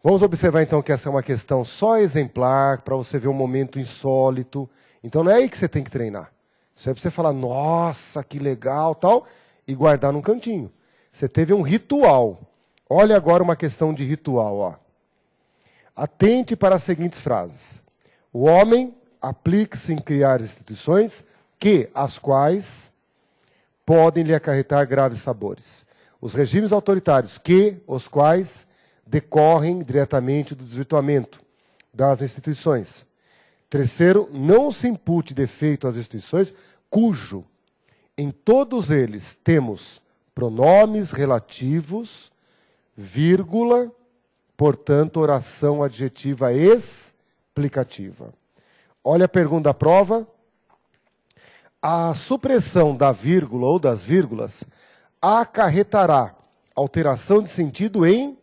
Vamos observar então que essa é uma questão só exemplar, para você ver um momento insólito. Então não é aí que você tem que treinar. Isso é para você falar, nossa, que legal, tal, e guardar num cantinho. Você teve um ritual. Olha agora uma questão de ritual. Ó. Atente para as seguintes frases. O homem aplique-se em criar instituições as quais podem lhe acarretar graves sabores. Os regimes autoritários os quais decorrem diretamente do desvirtuamento das instituições. Terceiro, não se impute defeito às instituições cujo, em todos eles, temos pronomes relativos, vírgula, portanto, oração adjetiva explicativa. Olha a pergunta da prova. A supressão da vírgula ou das vírgulas acarretará alteração de sentido em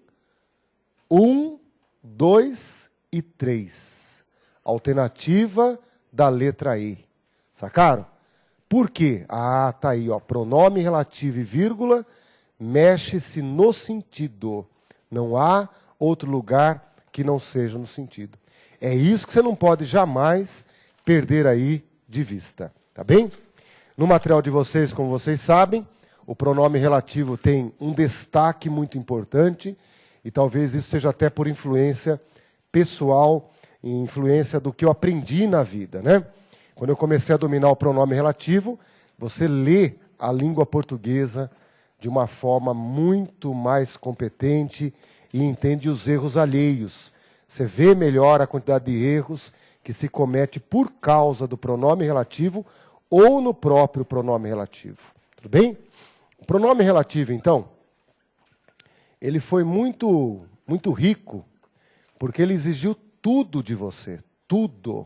1, 2 e 3. Alternativa da letra E. Sacaram? Por quê? Ah, tá aí, ó. Pronome relativo e vírgula mexe-se no sentido. Não há outro lugar que não seja no sentido. É isso que você não pode jamais perder aí de vista. Tá bem? No material de vocês, como vocês sabem, o pronome relativo tem um destaque muito importante e talvez isso seja até por influência pessoal, influência do que eu aprendi na vida, né? Quando eu comecei a dominar o pronome relativo, você lê a língua portuguesa de uma forma muito mais competente e entende os erros alheios. Você vê melhor a quantidade de erros que se comete por causa do pronome relativo ou no próprio pronome relativo. Tudo bem? O pronome relativo, então, ele foi muito rico, porque ele exigiu tudo de você, tudo.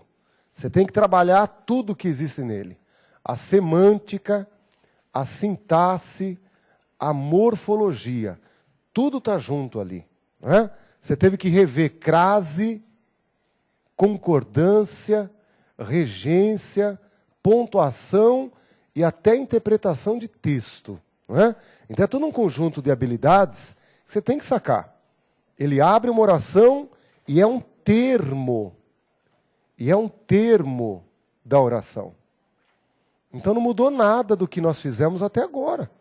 Você tem que trabalhar tudo que existe nele. A semântica, a sintaxe, a morfologia, tudo está junto ali. Não é? Você teve que rever crase, concordância, regência, pontuação e até interpretação de texto. Não é? Então é todo um conjunto de habilidades que você tem que sacar. Ele abre uma oração e é um termo. E é um termo da oração. Então não mudou nada do que nós fizemos até agora.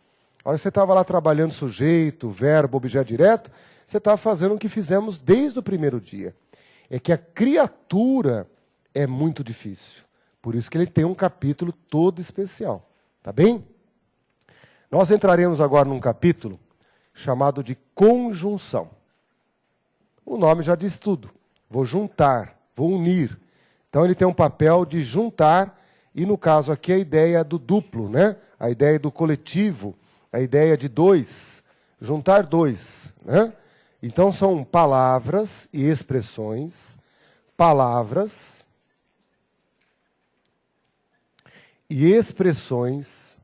A hora que você estava lá trabalhando sujeito, verbo, objeto direto, você estava fazendo o que fizemos desde o primeiro dia. É que a criatura é muito difícil. Por isso que ele tem um capítulo todo especial. Tá bem? Nós entraremos agora num capítulo chamado de conjunção. O nome já diz tudo. Vou juntar, vou unir. Então ele tem um papel de juntar, e no caso aqui a ideia do duplo, né? A ideia do coletivo, a ideia de dois, juntar dois, né? Então são palavras e expressões, palavras e expressões.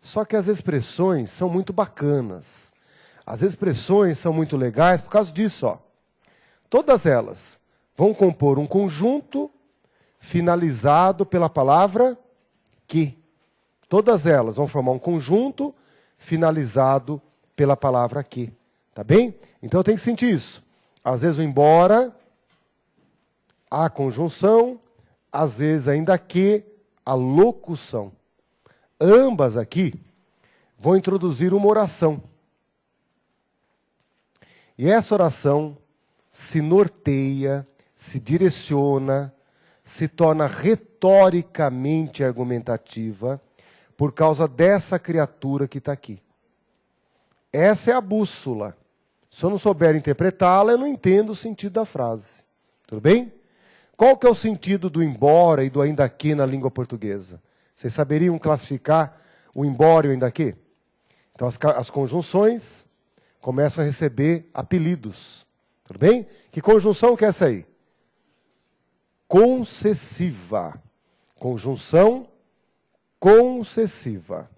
Só que as expressões são muito bacanas. As expressões são muito legais por causa disso, ó. Todas elas vão compor um conjunto finalizado pela palavra que. Todas elas vão formar um conjunto finalizado pela palavra que. Tá bem? Então tem que sentir isso. Às vezes o embora, a conjunção, às vezes ainda que, a locução. Ambas aqui vão introduzir uma oração. E essa oração se norteia, se direciona, se torna retoricamente argumentativa por causa dessa criatura que está aqui. Essa é a bússola. Se eu não souber interpretá-la, eu não entendo o sentido da frase. Tudo bem? Qual que é o sentido do embora e do ainda que na língua portuguesa? Vocês saberiam classificar o embora e o ainda que? Então as conjunções começam a receber apelidos. Tudo bem? Que conjunção que é essa aí? Concessiva. Conjunção concessiva.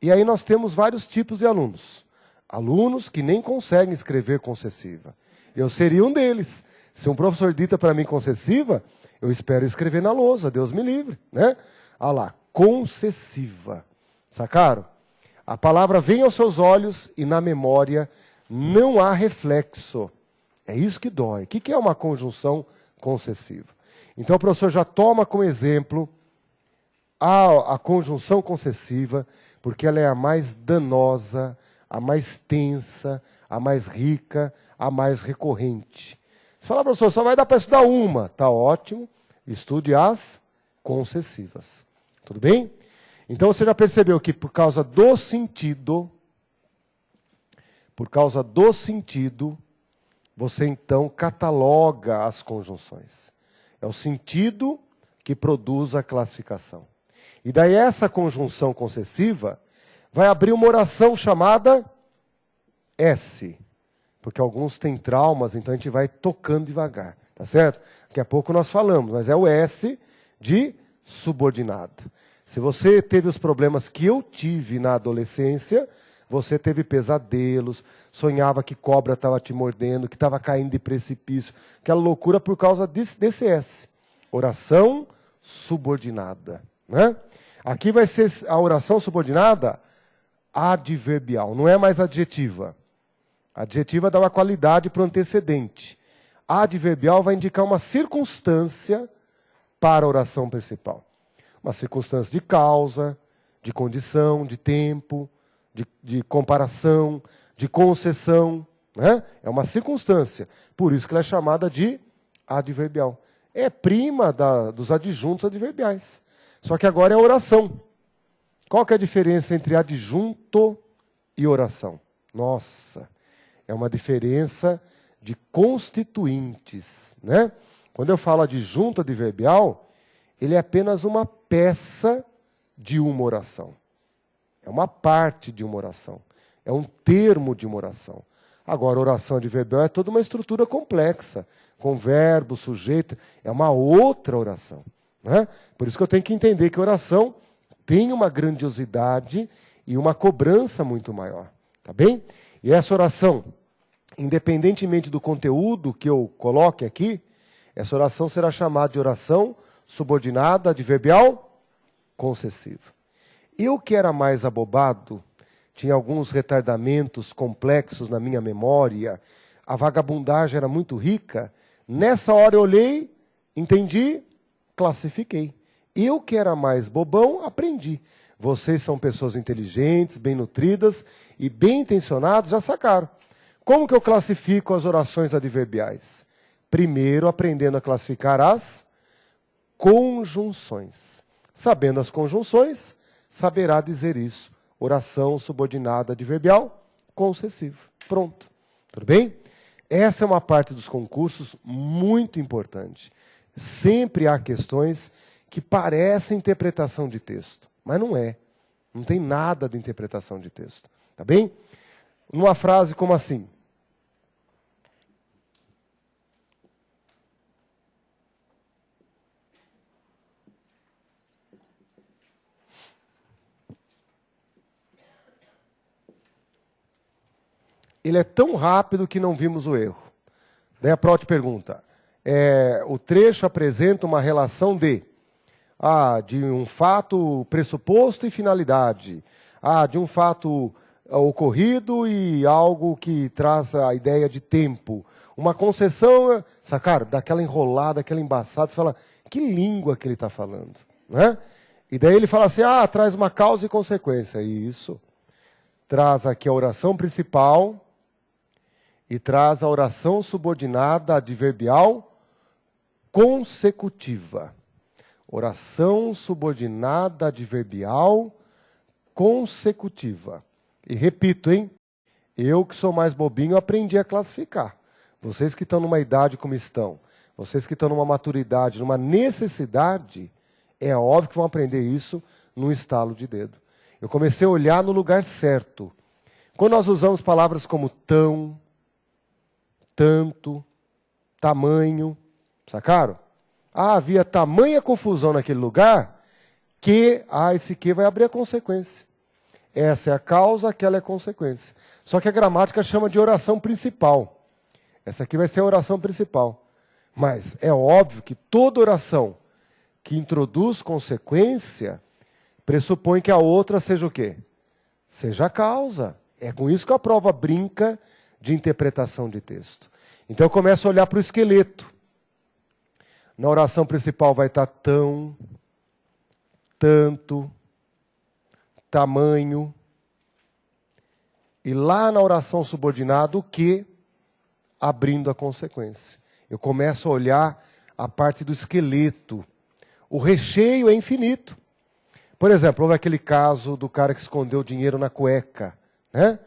E aí nós temos vários tipos de alunos. Alunos que nem conseguem escrever concessiva. Eu seria um deles. Se um professor dita para mim concessiva, eu espero escrever na lousa, Deus me livre, né? Ah lá, concessiva. Sacaram? A palavra vem aos seus olhos e na memória não há reflexo. É isso que dói. O que é uma conjunção concessiva? Então o professor já toma como exemplo a conjunção concessiva, porque ela é a mais danosa, a mais tensa, a mais rica, a mais recorrente. Você fala, professor, só vai dar para estudar uma. Está ótimo, estude as concessivas. Tudo bem? Então você já percebeu que por causa do sentido, você então cataloga as conjunções. É o sentido que produz a classificação. E daí essa conjunção concessiva vai abrir uma oração chamada S. porque alguns têm traumas, então a gente vai tocando devagar, tá certo? Daqui a pouco nós falamos, mas é o S de subordinada. Se você teve os problemas que eu tive na adolescência, você teve pesadelos, sonhava que cobra estava te mordendo, que estava caindo de precipício, aquela loucura por causa desse S. Oração subordinada, né? Aqui vai ser a oração subordinada adverbial, não é mais adjetiva. Adjetiva dá uma qualidade para o antecedente. Adverbial vai indicar uma circunstância para a oração principal. Uma circunstância de causa, de condição, de tempo, de comparação, de concessão, né? É uma circunstância. Por isso que ela é chamada de adverbial. É prima dos adjuntos adverbiais. Só que agora é oração. Qual que é a diferença entre adjunto e oração? Nossa, é uma diferença de constituintes, né? Quando eu falo adjunto adverbial, ele é apenas uma peça de uma oração. É uma parte de uma oração. É um termo de uma oração. Agora, oração adverbial é toda uma estrutura complexa, com verbo, sujeito, é uma outra oração, né? Por isso que eu tenho que entender que oração tem uma grandiosidade e uma cobrança muito maior, tá bem? E essa oração, independentemente do conteúdo que eu coloque aqui, essa oração será chamada de oração subordinada adverbial concessiva. Eu que era mais abobado, tinha alguns retardamentos complexos na minha memória, a vagabundagem era muito rica, nessa hora eu olhei, entendi, classifiquei. Eu que era mais bobão, aprendi. Vocês são pessoas inteligentes, bem nutridas e bem intencionados, já sacaram. Como que eu classifico as orações adverbiais? Primeiro, aprendendo a classificar as conjunções. Sabendo as conjunções, saberá dizer isso. Oração subordinada adverbial concessiva. Pronto. Tudo bem? Essa é uma parte dos concursos muito importante. Sempre há questões que parecem interpretação de texto, mas não é. Não tem nada de interpretação de texto. Tá bem? Numa frase como assim: ele é tão rápido que não vimos o erro. Daí a prova te pergunta, o trecho apresenta uma relação de um fato pressuposto e finalidade, de um fato ocorrido e algo que traz a ideia de tempo. Uma concessão, sacaram? Daquela enrolada, aquela embaçada, você fala, que língua que ele está falando, né? E daí ele fala assim, traz uma causa e consequência. Isso. Traz aqui a oração principal e traz a oração subordinada adverbial consecutiva. Oração subordinada adverbial consecutiva. E repito, hein? Eu que sou mais bobinho aprendi a classificar. Vocês que estão numa idade como estão, vocês que estão numa maturidade, numa necessidade, é óbvio que vão aprender isso num estalo de dedo. Eu comecei a olhar no lugar certo. Quando nós usamos palavras como tão, tanto, tamanho, sacaram? Havia tamanha confusão naquele lugar que, esse que vai abrir a consequência. Essa é a causa, aquela é a consequência. Só que a gramática chama de oração principal. Essa aqui vai ser a oração principal. Mas é óbvio que toda oração que introduz consequência pressupõe que a outra seja o quê? Seja a causa. É com isso que a prova brinca de interpretação de texto. Então eu começo a olhar para o esqueleto. Na oração principal vai estar tão, tanto, tamanho. E lá na oração subordinada, o que? Abrindo a consequência. Eu começo a olhar a parte do esqueleto. O recheio é infinito. Por exemplo, houve aquele caso do cara que escondeu dinheiro na cueca, né?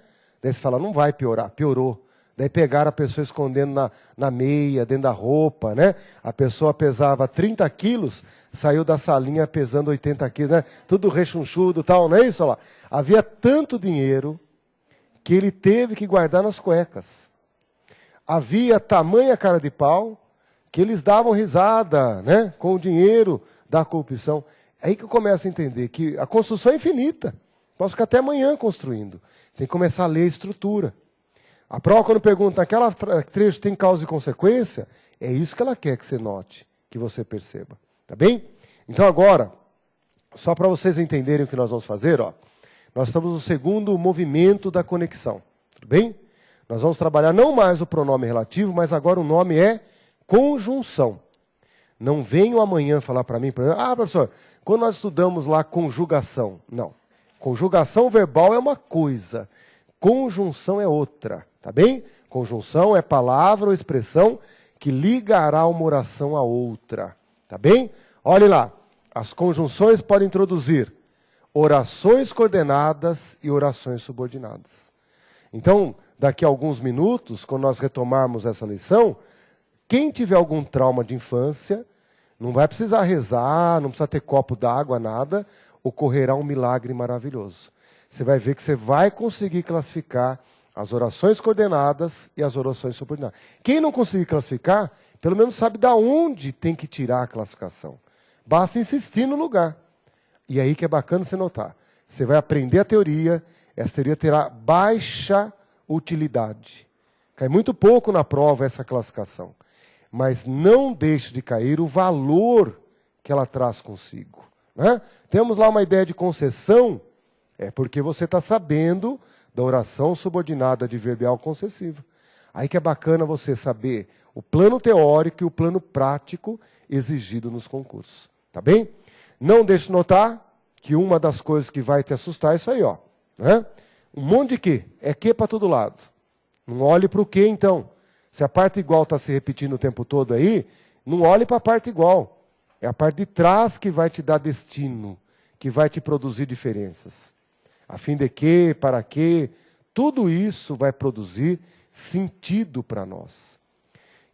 Daí você fala, não vai piorar. Piorou. Daí pegaram a pessoa escondendo na meia, dentro da roupa, né? A pessoa pesava 30 quilos, saiu da salinha pesando 80 quilos, né? Tudo rechonchudo e tal, não é isso? Olha lá. Havia tanto dinheiro que ele teve que guardar nas cuecas. havia tamanha cara de pau que eles davam risada, né, com o dinheiro da corrupção. É aí que eu começo a entender que a construção é infinita. Posso ficar até amanhã construindo. Tem que começar a ler a estrutura. A prova, quando pergunta, aquela trecho tem causa e consequência, é isso que ela quer que você note, que você perceba. Tá bem? Então agora, só para vocês entenderem o que nós vamos fazer, ó, nós estamos no segundo movimento da conexão. Tudo bem? Nós vamos trabalhar não mais o pronome relativo, mas agora o nome é conjunção. Não venham amanhã falar para mim, professor, quando nós estudamos lá conjugação. Não. Conjugação verbal é uma coisa, conjunção é outra, tá bem? Conjunção é palavra ou expressão que ligará uma oração a outra, tá bem? Olhem lá, as conjunções podem introduzir orações coordenadas e orações subordinadas. Então, daqui a alguns minutos, quando nós retomarmos essa lição, quem tiver algum trauma de infância, não vai precisar rezar, não precisa ter copo d'água, nada, ocorrerá um milagre maravilhoso. Você vai ver que você vai conseguir classificar as orações coordenadas e as orações subordinadas. Quem não conseguir classificar, pelo menos sabe de onde tem que tirar a classificação. Basta insistir no lugar. E aí que é bacana você notar. Você vai aprender a teoria, essa teoria terá baixa utilidade. Cai muito pouco na prova essa classificação. Mas não deixe de cair o valor que ela traz consigo. Né? Temos lá uma ideia de concessão, é porque você está sabendo da oração subordinada adverbial concessiva. Aí que é bacana você saber o plano teórico e o plano prático exigido nos concursos. Tá bem? Não deixe de notar que uma das coisas que vai te assustar é isso aí, ó. Né? Um monte de quê? É que para todo lado. Não olhe para o que, então. Se a parte igual está se repetindo o tempo todo aí, não olhe para a parte igual. É a parte de trás que vai te dar destino, que vai te produzir diferenças. A fim de que, para que, tudo isso vai produzir sentido para nós.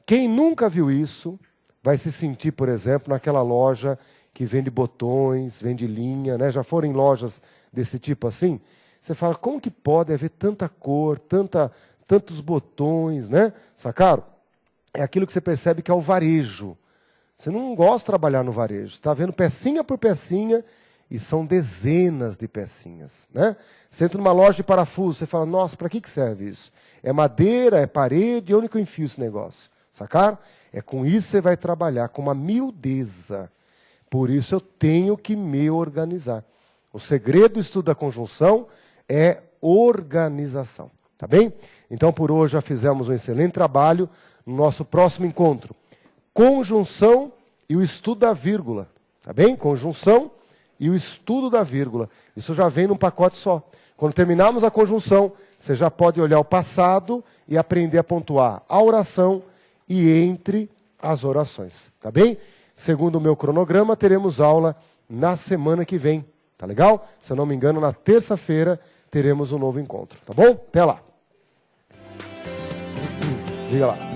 Quem nunca viu isso, vai se sentir, por exemplo, naquela loja que vende botões, vende linha, né? Já foram em lojas desse tipo assim? Você fala, como que pode haver tanta cor, tantos botões, né? Sacaram? É aquilo que você percebe que é o varejo. Você não gosta de trabalhar no varejo. Você está vendo pecinha por pecinha e são dezenas de pecinhas, né? Você entra numa loja de parafuso, você fala, nossa, para que serve isso? É madeira, é parede, onde que eu enfio esse negócio? Sacaram? É com isso que você vai trabalhar, com uma miudeza. Por isso eu tenho que me organizar. O segredo do estudo da conjunção é organização. Tá bem? Então, por hoje, já fizemos um excelente trabalho. No nosso próximo encontro, conjunção e o estudo da vírgula. Tá bem? Conjunção e o estudo da vírgula. Isso já vem num pacote só. Quando terminarmos a conjunção, você já pode olhar o passado e aprender a pontuar a oração e entre as orações. Tá bem? Segundo o meu cronograma, teremos aula na semana que vem. Tá legal? Se eu não me engano, na terça-feira teremos um novo encontro. Tá bom? Até lá. Diga lá.